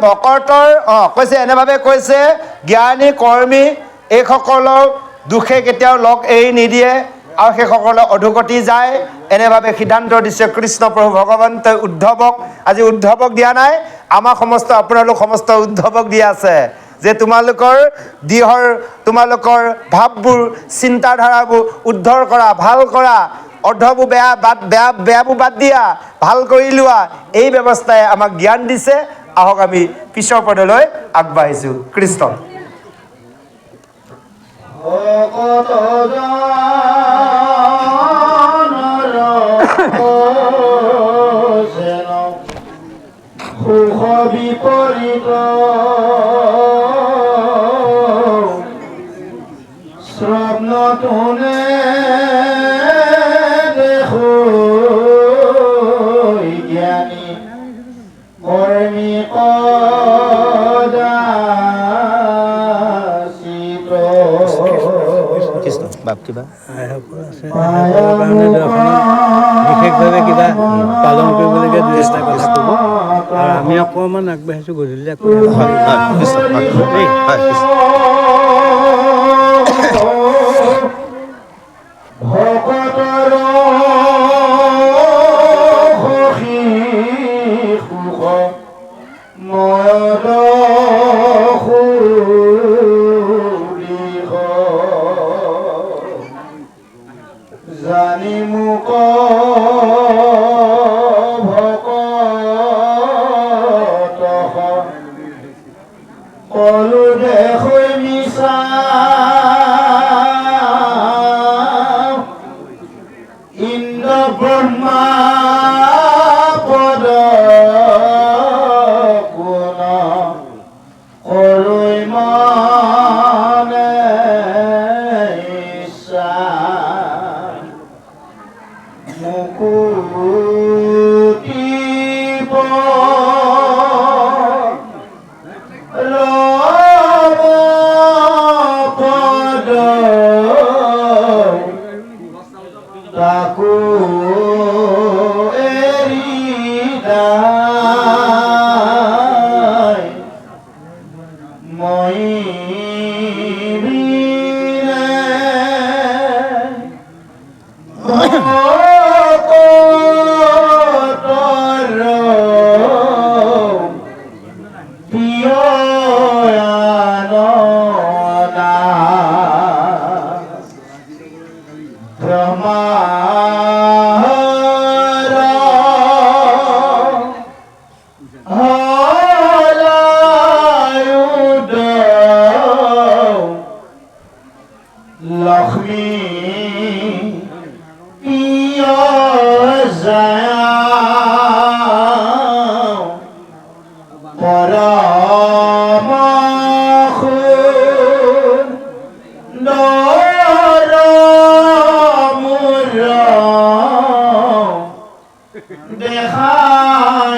ভকতৰ কৈছে এনেভাৱে কৈছে, জ্ঞানী কৰ্মী এইসকলক দুখে কেতিয়াও লগ এৰি নিদিয়ে আৰু সেইসকলে অধোগতি যায়। এনেভাৱে সিদ্ধান্ত দিছে কৃষ্ণ প্ৰভু ভগৱন্তই উদ্ধৱক। আজি উদ্ধৱক দিয়া নাই, আমাৰ সমস্ত আপোনালোক সমস্ত উদ্ধৱক দিয়া আছে, যে তোমালোকৰ তোমালোকৰ ভাৱবোৰ চিন্তাধাৰাবোৰ উদ্ধৰ কৰা, ভাল কৰা, অৰ্ধবোৰ বেয়াবোৰ বাদ দিয়া, ভাল কৰি লোৱা, এই ব্যৱস্থাই আমাক জ্ঞান দিছে। আহক আমি পিছৰ পদলৈ আগবাঢ়িছোঁ। কৃষ্ণ সুখ বিপৰীত স্বপ্নটোনে দেখো জ্ঞানী কৰ্মী কদাচিত কৃষ্ণ বাপ কিবা বিশেষভাৱে কিবা পালন কৰিবলগীয়া দুই এটা কথা ক'ব, আৰু আমি অকণমান আগবাঢ়িছোঁ। গধূলি ভকতৰ সখী সুখ ময়ৰ সুদিশ জানি মোক ভকত কলো দেখৈ মিছা ইন্দ্ৰ ব্ৰহ্মা পদ গুণ কৰৈ মানে ইচ্ছা মুকুতিব ৰব পদ তাকো এৰি দায় মই বিনে ভকতৰ প্ৰিয় আনন্দা ব্ৰহ্মাৰ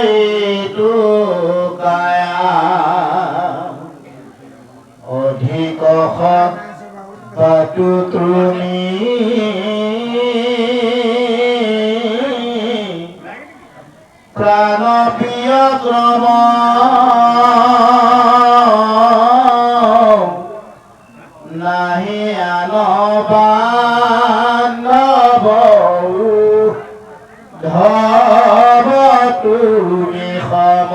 এইটো কায়া অধিক পাতো তুমি প্ৰাণ প্ৰিয় ক্ৰম নাহি আন বান্ধৱ ধব তুমি সম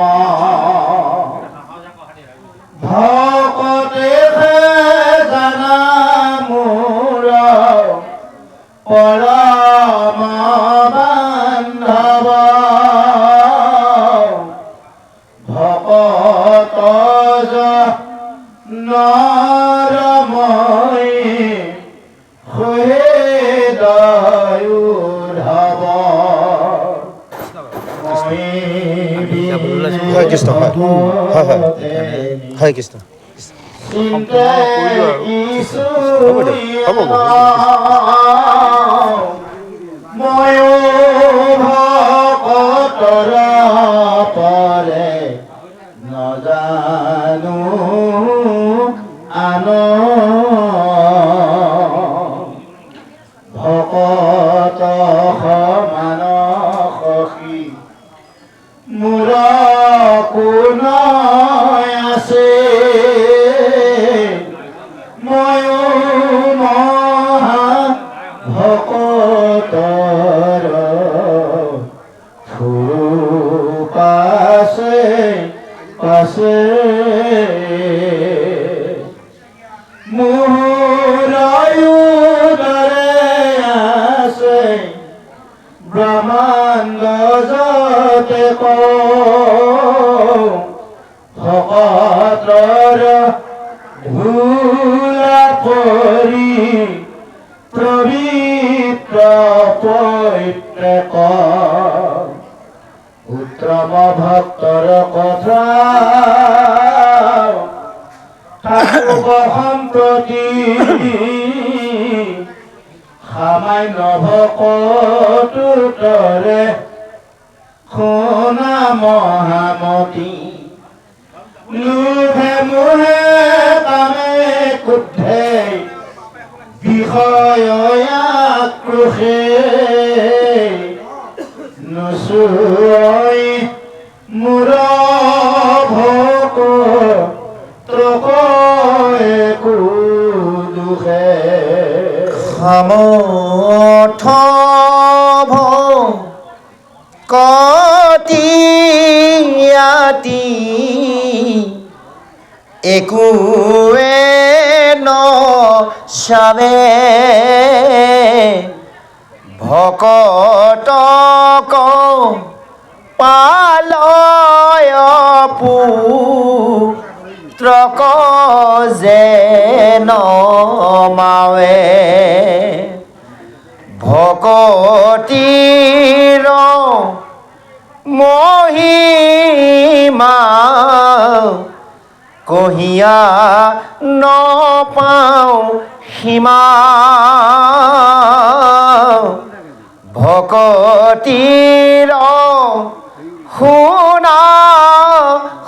ভকতে জানা মোৰ পৰম বান্ধৱ ভকত নৰময় হৃদয় ধব হয় কৃষ্ণ হয় হয় হয় হয় কৃষ্ণ ময়ো ভকতৰ পৰে নজানো আন ভকত সমান সখী মোৰ কোন আছে ময়ো মহা ভকতৰ পাছে পাছে মোৰ দৰে আছে ব্ৰহ্মাণ্ড যতে ভকতৰ ধূলা পৰি পবিত্ৰ পৈত্ৰক উত্তম ভক্তৰ কথা থাকুক সম্প্ৰতি সামান্য ভকতৰে শুনা মহামতি লোভে মোহে কামে ক্ৰোধে বিষয় আক্ৰোশে নুচুই মোৰ ভকতক একো দুখে সমৰ্থ কটিয়াতি একোৱে নচাবে ভকতক পালয় পুত্ৰক যেন মাৱে ভকতিৰ মহিমা কহিয়া নপাওঁ সীমা ভকতিৰ শুনা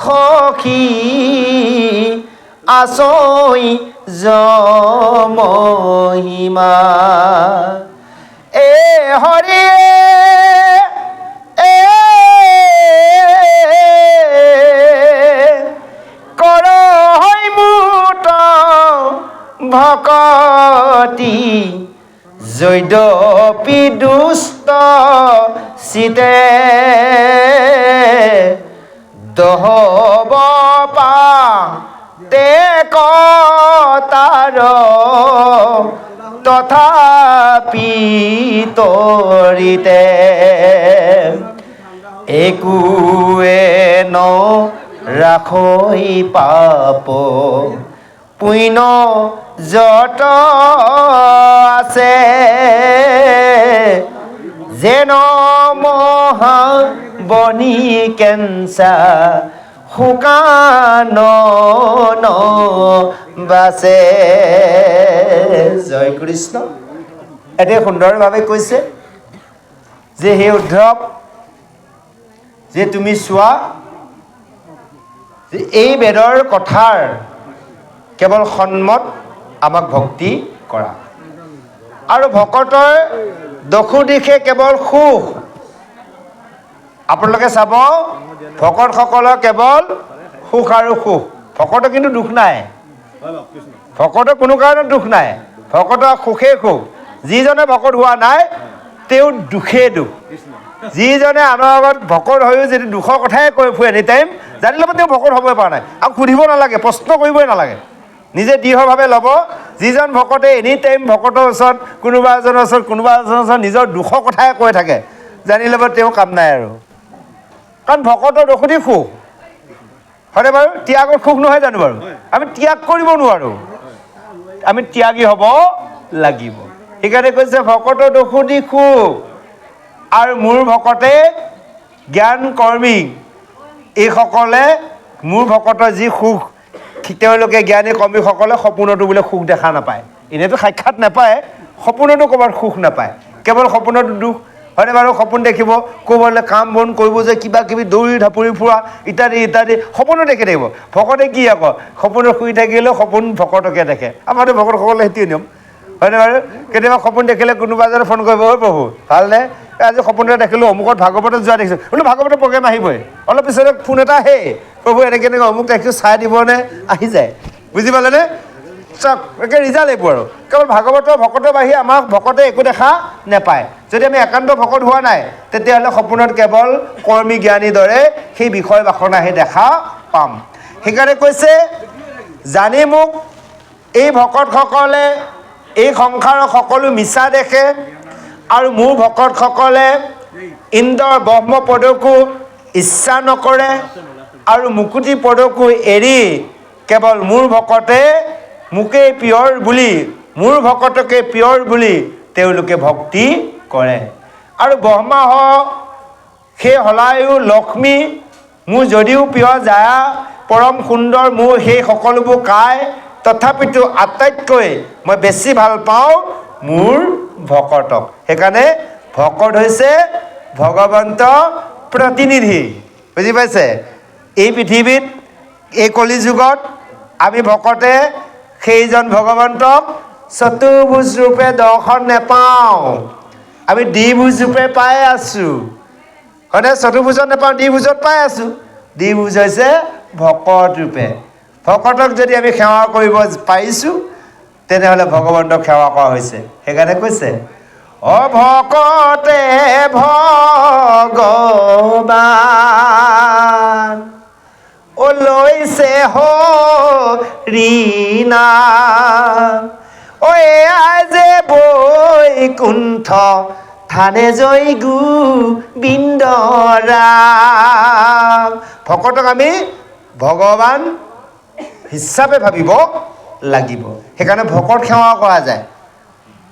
সখী আচই জমহিমা এ হৰিয়ে ভকতি যদ্যপি দুষ্ট চিতে দহব পাতে কতাৰ তথাপি তৰিতে একোৱে ন ৰাখৈ পাপ পুণ্য যত আছে যেন মহা বনি কেঞ্চা শুকান বাছে জয় কৃষ্ণ। এটি সুন্দৰভাৱে কৈছে যে হে উদ্ধৱ যে তুমি চোৱা যে এই বেদৰ কথাৰ কেৱল সন্মত আমাক ভক্তি কৰা আৰু ভকতৰ দশো দিশে কেৱল সুখ আপোনালোকে চাব ভকতসকলৰ কেৱল সুখ আৰু সুখ ভকতৰ কিন্তু দুখ নাই ভকতৰ কোনো কাৰণত দুখ নাই ভকতৰ সুখেই সুখ যিজনে ভকত হোৱা নাই তেওঁ দুখেই দুখ যিজনে আনৰ আগত ভকত হৈও যদি দুখৰ কথাই কৈ ফুৰে এনি টাইম জানি ল'ব তেওঁ ভকত হ'বই পৰা নাই আৰু সুধিব নালাগে প্ৰশ্ন কৰিবই নালাগে নিজে দৃঢ়ভাৱে ল'ব যিজন ভকতে এনি টাইম ভকতৰ ওচৰত কোনোবা এজনৰ ওচৰত নিজৰ দুখৰ কথাই কৈ থাকে জানি ল'ব তেওঁ কাম নাই আৰু কাৰণ ভকতৰ দোষতি সুখ হয়নে বাৰু ত্যাগৰ সুখ নহয় জানো বাৰু আমি ত্যাগ কৰিব নোৱাৰোঁ আমি ত্যাগী হ'ব লাগিব সেইকাৰণে কৈছে ভকতৰ দোষতি সুখ আৰু মোৰ ভকতে জ্ঞান কৰ্মী এইসকলে মোৰ ভকতৰ যি সুখ তেওঁলোকে জ্ঞানী কৰ্মীসকলে সপোনতো বোলে সুখ দেখা নাপায় এনেইতো সাক্ষাৎ নাপায় সপোনতো ক'ৰবাত সুখ নাপায় কেৱল সপোনতো দুখ হয়নে বাৰু সপোন দেখিব ক'ৰবালৈ কাম বন কৰিব যে কিবা কিবি দৌৰি ঢাপৰি ফুৰা ইত্যাদি সপোনো দেখি থাকিব ভকতে কি আকৌ সপোনত শুই থাকিলেও সপোন ভকতকে দেখে আমাৰতো ভকতসকলে সেইটোৱে নিয়ম হয়নে বাৰু কেতিয়াবা সপোন দেখিলে কোনোবা এজনে ফোন কৰিব ঐ প্ৰভু ভালনে আজি সপোনতে দেখিলোঁ অমুকত ভাগৱতত যোৱা দেখিছোঁ বোলো ভাগৱতৰ প্ৰগ্ৰেম আহিবই অলপ পিছতে ফোন এটা আহেই প্ৰভু এনেকৈ অমুক দেখিছোঁ চাই দিবনে আহি যায় বুজি পালেনে চাওক একে ৰিজাল্ট এইবোৰ আৰু কেৱল ভাগৱতৰ ভকতৰ বাহিৰে আমাক ভকতে একো দেখা নাপায় যদি আমি একান্ত ভকত হোৱা নাই তেতিয়াহ'লে সপোনত কেৱল কৰ্মী জ্ঞানীৰ দৰে সেই বিষয় বাসনাহে দেখা পাম সেইকাৰণে কৈছে জানি মোক এই ভকতসকলে এই সংসাৰৰ সকলো মিছা দেখে আৰু মোৰ ভকতসকলে ইন্দ্ৰৰ ব্ৰহ্ম পদকো ইচ্ছা নকৰে আৰু মুকুতি পদকো এৰি কেৱল মোৰ ভকতে মোকেই পিয়ৰ বুলি মোৰ ভকতকে পিয়ৰ বুলি তেওঁলোকে ভক্তি কৰে আৰু ব্ৰহ্মা সেই হলায়ো লক্ষ্মী মোৰ যদিও প্ৰিয় যায় পৰম সুন্দৰ মোৰ সেই সকলোবোৰ কাই তথাপিতো আটাইতকৈ মই বেছি ভাল পাওঁ মোৰ ভকতক সেইকাৰণে ভকত হৈছে ভগৱন্ত প্ৰতিনিধি বুজি পাইছে এই পৃথিৱীত এই কলি যুগত আমি ভকতে সেইজন ভগৱন্তক চতুৰ্ভুজ ৰূপে দৰ্শন নেপাওঁ আমি দ্বিভুজ ৰূপে পাই আছোঁ হয়নে চতুৰ্ভুজত নেপাওঁ দ্বিভুজত পাই আছোঁ দ্বিভুজ হৈছে ভকত ৰূপে ভকতক যদি আমি সেৱা কৰিব পাৰিছোঁ তেনেহ'লে ভগৱন্তক সেৱা কৰা হৈছে সেইকাৰণে কৈছে অভকতে ভগৱান লৈছে হৰিনাম এয়া যে বৈকুণ্ঠ থানে জয় গোবিন্দৰাম ভকতক আমি ভগৱান হিচাপে ভাবিব লাগিব সেইকাৰণে ভকত সেৱা কৰা যায়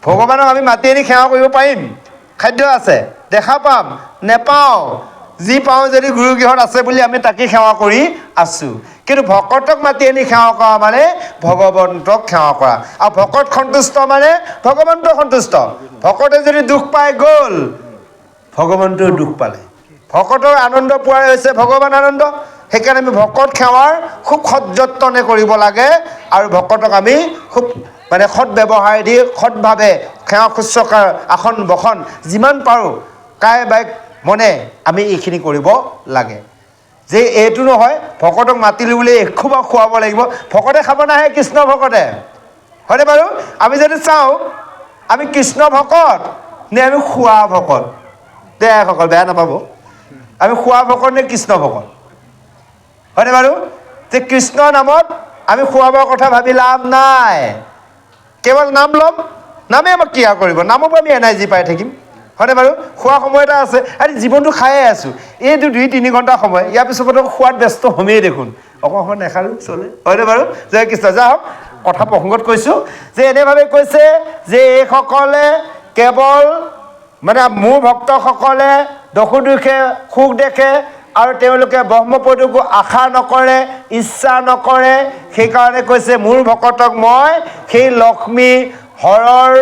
ভগৱানক আমি মাতি আনি সেৱা কৰিব পাৰিম খাদ্য আছে দেখা পাম নেপাওঁ যি পাওঁ যদি গুৰুগৃহত আছে বুলি আমি তাকে সেৱা কৰি আছোঁ কিন্তু ভকতক মাতি আনি সেৱা কৰা মানে ভগৱন্তক সেৱা কৰা আৰু ভকত সন্তুষ্ট মানে ভগৱন্ত সন্তুষ্ট ভকতে যদি দুখ পাই গ'ল ভগৱন্তও দুখ পালে ভকতৰ আনন্দ পোৱাই হৈছে ভগৱান আনন্দ সেইকাৰণে আমি ভকত সেৱাৰ খুব সযতনে কৰিব লাগে আৰু ভকতক আমি খুব মানে সৎ ব্যৱহাৰ দি সৎভাৱে সেৱা শুশ্ৰূষাৰ আসন বসন যিমান পাৰোঁ কায় বাক্য মনে আমি এইখিনি কৰিব লাগে যে এইটো নহয় ভকতক মাতিলোঁ বুলি এসোপা খুৱাব লাগিব ভকতে খাব নাহে কৃষ্ণ ভকতে হয়নে বাৰু আমি যদি চাওঁ আমি কৃষ্ণ ভকত নে আমি খোৱা ভকত দে সকল বেয়া নাপাব আমি খোৱা ভকত নে কৃষ্ণ ভকত হয়নে বাৰু যে কৃষ্ণৰ নামত আমি খোৱাবৰ কথা ভাবি লাভ নাই কেৱল নাম ল'ম নামে আমাক ক্ৰিয়া কৰিব নামৰ পৰা আমি এনাৰ্জি পাই থাকিম হয়নে বাৰু খোৱা সময় এটা আছে আৰু জীৱনটো খায়ে আছোঁ এইটো 2-3 ঘণ্টা সময় ইয়াৰ পিছতো খোৱাত ব্যস্ত হ'মেই দেখোন অকণ সময় নেখালোঁ চলে হয়নে বাৰু জয় কৃষ্ণ যা হওক কথা প্ৰসংগত কৈছোঁ যে এনেভাৱে কৈছে যে এইসকলে কেৱল মানে মোৰ ভক্তসকলে দশো দিশে সুখ দেখে আৰু তেওঁলোকে ব্ৰহ্মপদকো আশা নকৰে ইচ্ছা নকৰে সেইকাৰণে কৈছে মোৰ ভকতক মই সেই লক্ষ্মী হৰৰ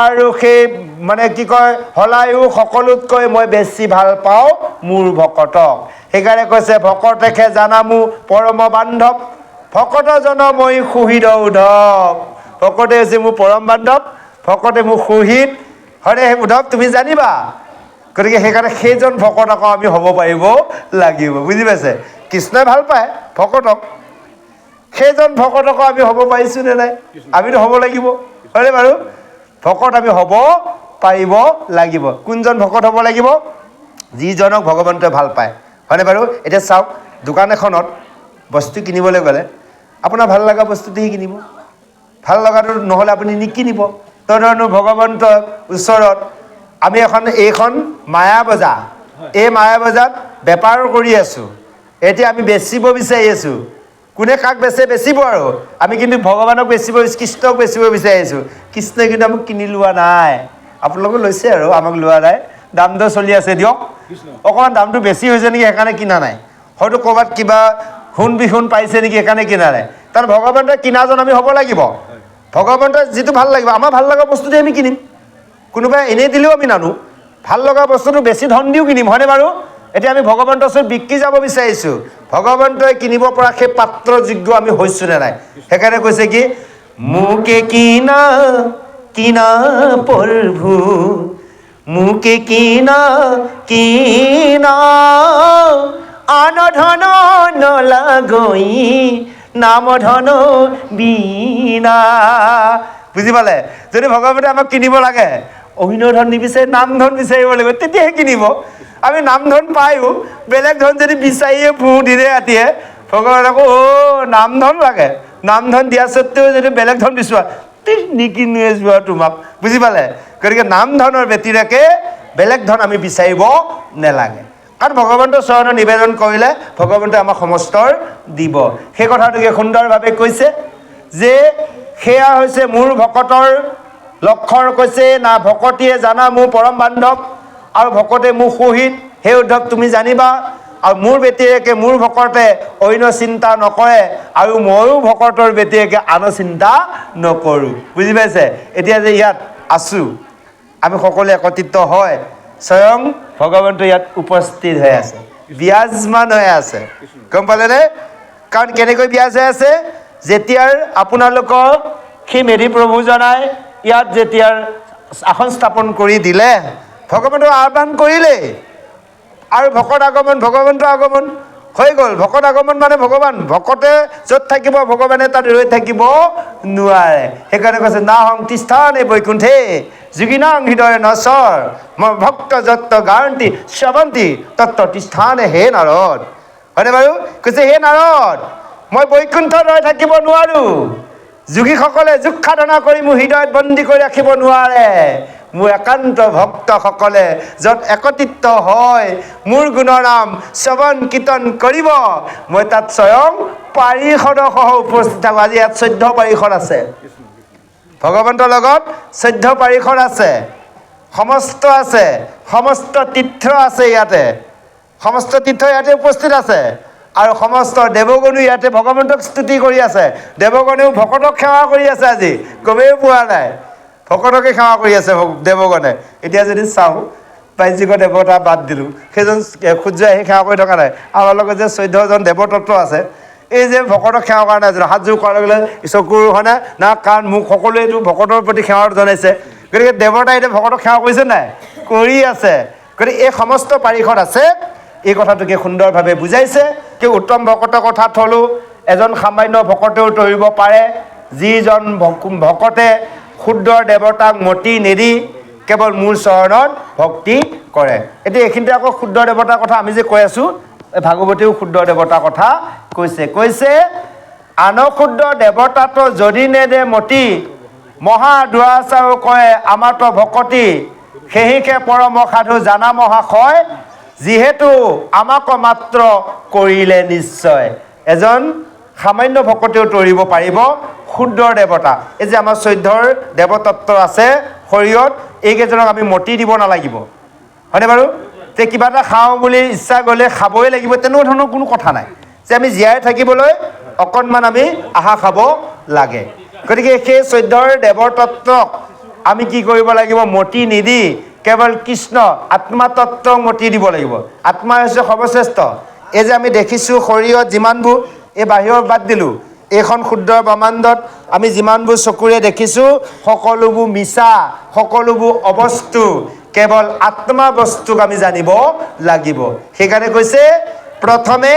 আৰু সেই মানে কি কয় হলায়ু সকলোতকৈ মই বেছি ভাল পাওঁ মোৰ ভকতক। সেইকাৰণে কৈছে ভকতেকে জানামো পৰম বান্ধৱ, ভকতজন মই সুহৃদ উদ্ধৱ। ভকতে হৈছে মোৰ পৰম বান্ধৱ, ভকতে মোৰ সুহৃদ। হয়নে উদ্ধৱ, তুমি জানিবা। গতিকে সেইকাৰণে সেইজন ভকত আকৌ আমি হ'ব পাৰিব লাগিব, বুজি পাইছে? কৃষ্ণই ভাল পায় ভকতক, সেইজন ভকতকো আমি হ'ব পাৰিছোঁ নে নাই? আমিতো হ'ব লাগিব, হয়নে বাৰু? ভকত আমি হ'ব পাৰিব লাগিব। কোনজন ভকত হ'ব লাগিব? যিজনক ভগৱন্তই ভাল পায়, হয়নে বাৰু? এতিয়া চাওক, দোকান এখনত বস্তু কিনিবলৈ গ'লে আপোনাৰ ভাল লগা বস্তুটোহে কিনিব, ভাল লগাটো নহ'লে আপুনি নিকিনিব। তেনেধৰণৰ ভগৱন্তৰ ওচৰত আমি এইখন মায়া বজাৰ, এই মায়া বজাৰত বেপাৰ কৰি আছোঁ। এতিয়া আমি বেচিব বিচাৰি আছোঁ, কোনে কাক বেচিব আৰু। আমি কিন্তু ভগৱানক বেচিব, কৃষ্ণক বেচিব বিচাৰি আছোঁ। কৃষ্ণই কিন্তু আমাক কিনি লোৱা নাই, আপোনালোকে লৈছে আৰু আমাক লোৱা নাই। দাম দৰ চলি আছে দিয়ক, অকণমান দামটো বেছি হৈছে নেকি সেইকাৰণে কিনা নাই, হয়তো ক'ৰবাত কিবা সোণ বিহুণ পাইছে নেকি সেইকাৰণে কিনা নাই। কাৰণ ভগৱন্তই কিনাজন আমি হ'ব লাগিব। ভগৱন্তই যিটো ভাল লাগিব, আমাৰ ভাল লগা বস্তুটোৱে আমি কিনিম, কোনোবাই এনেই দিলেও আমি নানো, ভাল লগা বস্তুটো বেছি ধন দিও কিনিম, হয়নে বাৰু? এতিয়া আমি ভগৱন্তৰ ওচৰত বিক্ৰী যাব বিচাৰিছোঁ, ভগৱন্তই কিনিব পৰা সেই পাত্ৰযোগ্য আমি হৈছোঁ নে নাই? সেইকাৰণে কৈছে কি মোকে কিনা কিনা প্ৰভু, মোকে কিনা কিনা আন ধন নলাগৈ নাম ধন বিনা। বুজি পালে? যদি ভগৱন্তে আমাক কিনিব লাগে, অন্য ধন নিবিচাৰি নাম ধন বিচাৰিব লাগিব, তেতিয়াহে কিনিব। আমি নাম ধন পায়ো বেলেগ ধন যদি বিচাৰিয়ে ফুৰোঁ দিনে ৰাতিয়ে, ভগৱানে আকৌ নাম ধন লাগে, নাম ধন দিয়া স্বত্তেও যদি বেলেগ ধন বিচৰা, নিকিনোৱে যোৱা তোমাক। বুজি পালে? গতিকে নাম ধনৰ ব্যতিৰেকে বেলেগ ধন আমি বিচাৰিব নেলাগে, কাৰণ ভগৱন্তৰ চৰণত নিবেদন কৰিলে ভগৱন্তই আমাক সমস্তৰ দিব। সেই কথাটোকে সুন্দৰভাৱে কৈছে যে সেয়া হৈছে মোৰ ভকতৰ লক্ষণ। কৈছে না ভকতিয়ে জানা মোৰ পৰম বান্ধৱ, আৰু ভকতে মোৰ সুহৃদ। সেই উদ্ধৱ তুমি জানিবা, আৰু মোৰ ব্যতিৰেকে মোৰ ভকতে অন্য চিন্তা নকৰে, আৰু ময়ো ভকতৰ ব্যতিৰেকে আন চিন্তা নকৰোঁ। বুজি পাইছে? এতিয়া যে ইয়াত আছোঁ আমি সকলোৱে একত্ৰিত হয়, স্বয়ং ভগৱন্ত ইয়াত উপস্থিত হৈ আছে, বিৰাজমান হৈ আছে। গম পালেনে? কাৰণ কেনেকৈ বিৰাজ হৈ আছে? যেতিয়াৰ আপোনালোকক সেই মেধি প্ৰভুজনাই ইয়াত যেতিয়াৰ আসন স্থাপন কৰি দিলে, ভগৱন্তক আহ্বান কৰিলেই, আৰু ভকত আগমন ভগৱন্তৰ আগমন হৈ গ'ল। ভকত আগমন মানে ভগৱান, ভকতে য'ত থাকিব ভগৱানে তাত ৰৈ থাকিব নোৱাৰে। সেইকাৰণে কৈছে না হং তিষ্ঠানে বৈকুণ্ঠে যোগিনাং হৃদয় নচৰ মই ভক্ত যত্ত গায়ন্তী শ্ৰৱন্তী তত্ত তিষ্ঠানে হে নাৰদ। হয়নে বাৰু? কৈছে হে নাৰদ, মই বৈকুণ্ঠত ৰৈ থাকিব নোৱাৰোঁ, যোগীসকলে যোগ সাধনা কৰি মোৰ হৃদয়ত বন্দী কৰি ৰাখিব নোৱাৰে। মোৰ একান্ত ভক্তসকলে য'ত একত্ৰিত হয় মোৰ গুণৰ নাম শ্ৰৱণ কীৰ্তন কৰিব, মই তাত স্বয়ং পাৰিষদসহ উপস্থিত থাকোঁ। আজি ইয়াত 14 পাৰিষদ আছে, ভগৱন্তৰ লগত 14 পাৰিষদ আছে, সমস্ত আছে, সমস্ত তীৰ্থ আছে ইয়াতে, সমস্ত তীৰ্থ ইয়াতে উপস্থিত আছে, আৰু সমস্ত দেৱগণো ইয়াতে ভগৱন্তক স্তুতি কৰি আছে। দেৱগণেও ভকতক সেৱা কৰি আছে, আজি গমেই পোৱা নাই, ভকতকে সেৱা কৰি আছে দেৱগণে। এতিয়া যদি চাওঁ বাহ্যিক দেৱতা বাদ দিলোঁ, সেইজন সূৰ্যই আহি সেৱা কৰি থকা নাই। আমাৰ লগত যে 14জন দেৱতত্ত্ব আছে, এই যে ভকতক সেৱা কৰা নাই, হাতযোৰ কৰাৰ লগে লগে চকুৰ হয়নে না কাণ মুখ সকলোৱেতো ভকতৰ প্ৰতি সেৱা জনাইছে। গতিকে দেৱতাই এতিয়া ভকতক সেৱা কৰিছে নাই? কৰি আছে। গতিকে এই সমস্ত পাৰিষদ আছে, এই কথাটোকে সুন্দৰভাৱে বুজাইছে। কি উত্তম ভকতৰ কথা থলোঁ, এজন সামান্য ভকতেও তৰিব পাৰে, যিজন ভকতে ক্ষুদ্ৰ দেৱতাক মতি নেদি কেৱল মোৰ চৰণত ভক্তি কৰে। এতিয়া এইখিনিতে আকৌ ক্ষুদ্ৰ দেৱতাৰ কথা আমি যে কৈ আছোঁ, ভাগৱতেও ক্ষুদ্ৰ দেৱতাৰ কথা কৈছে আন ক্ষুদ্ৰ দেৱতাটো যদি নেদে মতি, মহা দুৰাচাৰো কয় আমাতো ভকতি, সেহিকে পৰম সাধু জানা মহাশয়, যিহেতু আমাক মাত্ৰ কৰিলে নিশ্চয়। এজন সামান্য ভকতেও তৰিব পাৰিব ক্ষুদ্ৰ দেৱতা। এই যে আমাৰ 14 দেৱতত্ত্ব আছে শৰীৰত, এইকেইজনক আমি মতি দিব নালাগিব, হয়নে বাৰু? যে কিবা এটা খাওঁ বুলি ইচ্ছা গ'লে খাবই লাগিব, তেনেকুৱা ধৰণৰ কোনো কথা নাই। যে আমি জীয়াই থাকিবলৈ অকণমান আমি আহাৰ খাব লাগে। গতিকে সেই চৈধ্যৰ দেৱৰ তত্ত্বক আমি কি কৰিব লাগিব? মতি নিদি কেৱল কৃষ্ণ আত্মাতত্ত্বক মতি দিব লাগিব। আত্মা হৈছে সৰ্বশ্ৰেষ্ঠ। এই যে আমি দেখিছোঁ শৰীৰত যিমানবোৰ, এই বাহিৰৰ বাদ দিলোঁ, এইখন ক্ষুদ্ৰ ব্ৰহ্মাণ্ডত আমি যিমানবোৰ চকুৰে দেখিছোঁ সকলোবোৰ মিছা, সকলোবোৰ অবস্তু। কেৱল আত্মা বস্তুক আমি জানিব লাগিব। সেইকাৰণে কৈছে প্ৰথমে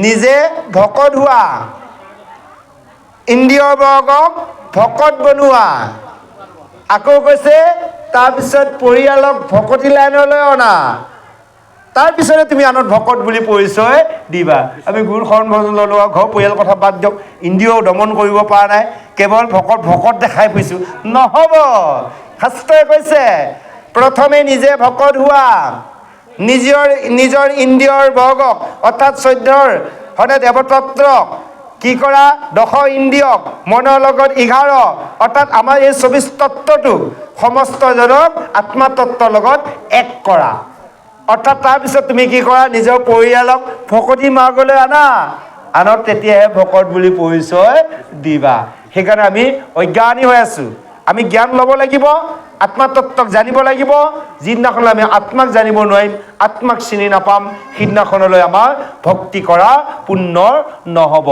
নিজে ভকত হোৱা, ইন্দ্ৰিয় বৰ্গক ভকত বনোৱা। আকৌ কৈছে তাৰপিছত পৰিয়ালক ভকতি লাইনলৈ অনা, তাৰপিছতে তুমি আনত ভকত বুলি পৰিচয় দিবা। আমি গুৰু শৰণ ভজন ল'লোঁ আৰু ঘৰ পৰিয়াল কথা বাদ দিয়ক, ইন্দ্ৰিয় দমন কৰিব পৰা নাই, কেৱল ভকত দেখাই ফুৰিছোঁ, নহ'ব। শাস্ত্ৰই কৈছে প্ৰথমে নিজে ভকত হোৱা, নিজৰ ইন্দ্ৰিয়ৰ বৰ্গক অৰ্থাৎ চৈধ্যৰ সদায় দেৱতত্ত্বক কি কৰা? 10 ইন্দ্ৰিয়ক মনৰ লগত 11 অৰ্থাৎ আমাৰ এই 24 তত্ত্বটোক সমস্তজনক আত্মাতত্ত্বৰ লগত এক কৰা। অৰ্থাৎ তাৰপিছত তুমি কি কৰা? নিজৰ পৰিয়ালক ভকতি মাৰ্গলৈ আনা, আনত তেতিয়াহে ভকত বুলি পৰিচয় দিবা। সেইকাৰণে আমি অজ্ঞানী হৈ আছোঁ। আমি জ্ঞান ল'ব লাগিব, আত্মাতত্ত্বক জানিব লাগিব। যিদিনাখন আমি আত্মাক জানিব নোৱাৰিম, আত্মাক চিনি নাপাম, সিদিনাখনলৈ আমাৰ ভক্তি কৰা পুণ্য নহ'ব।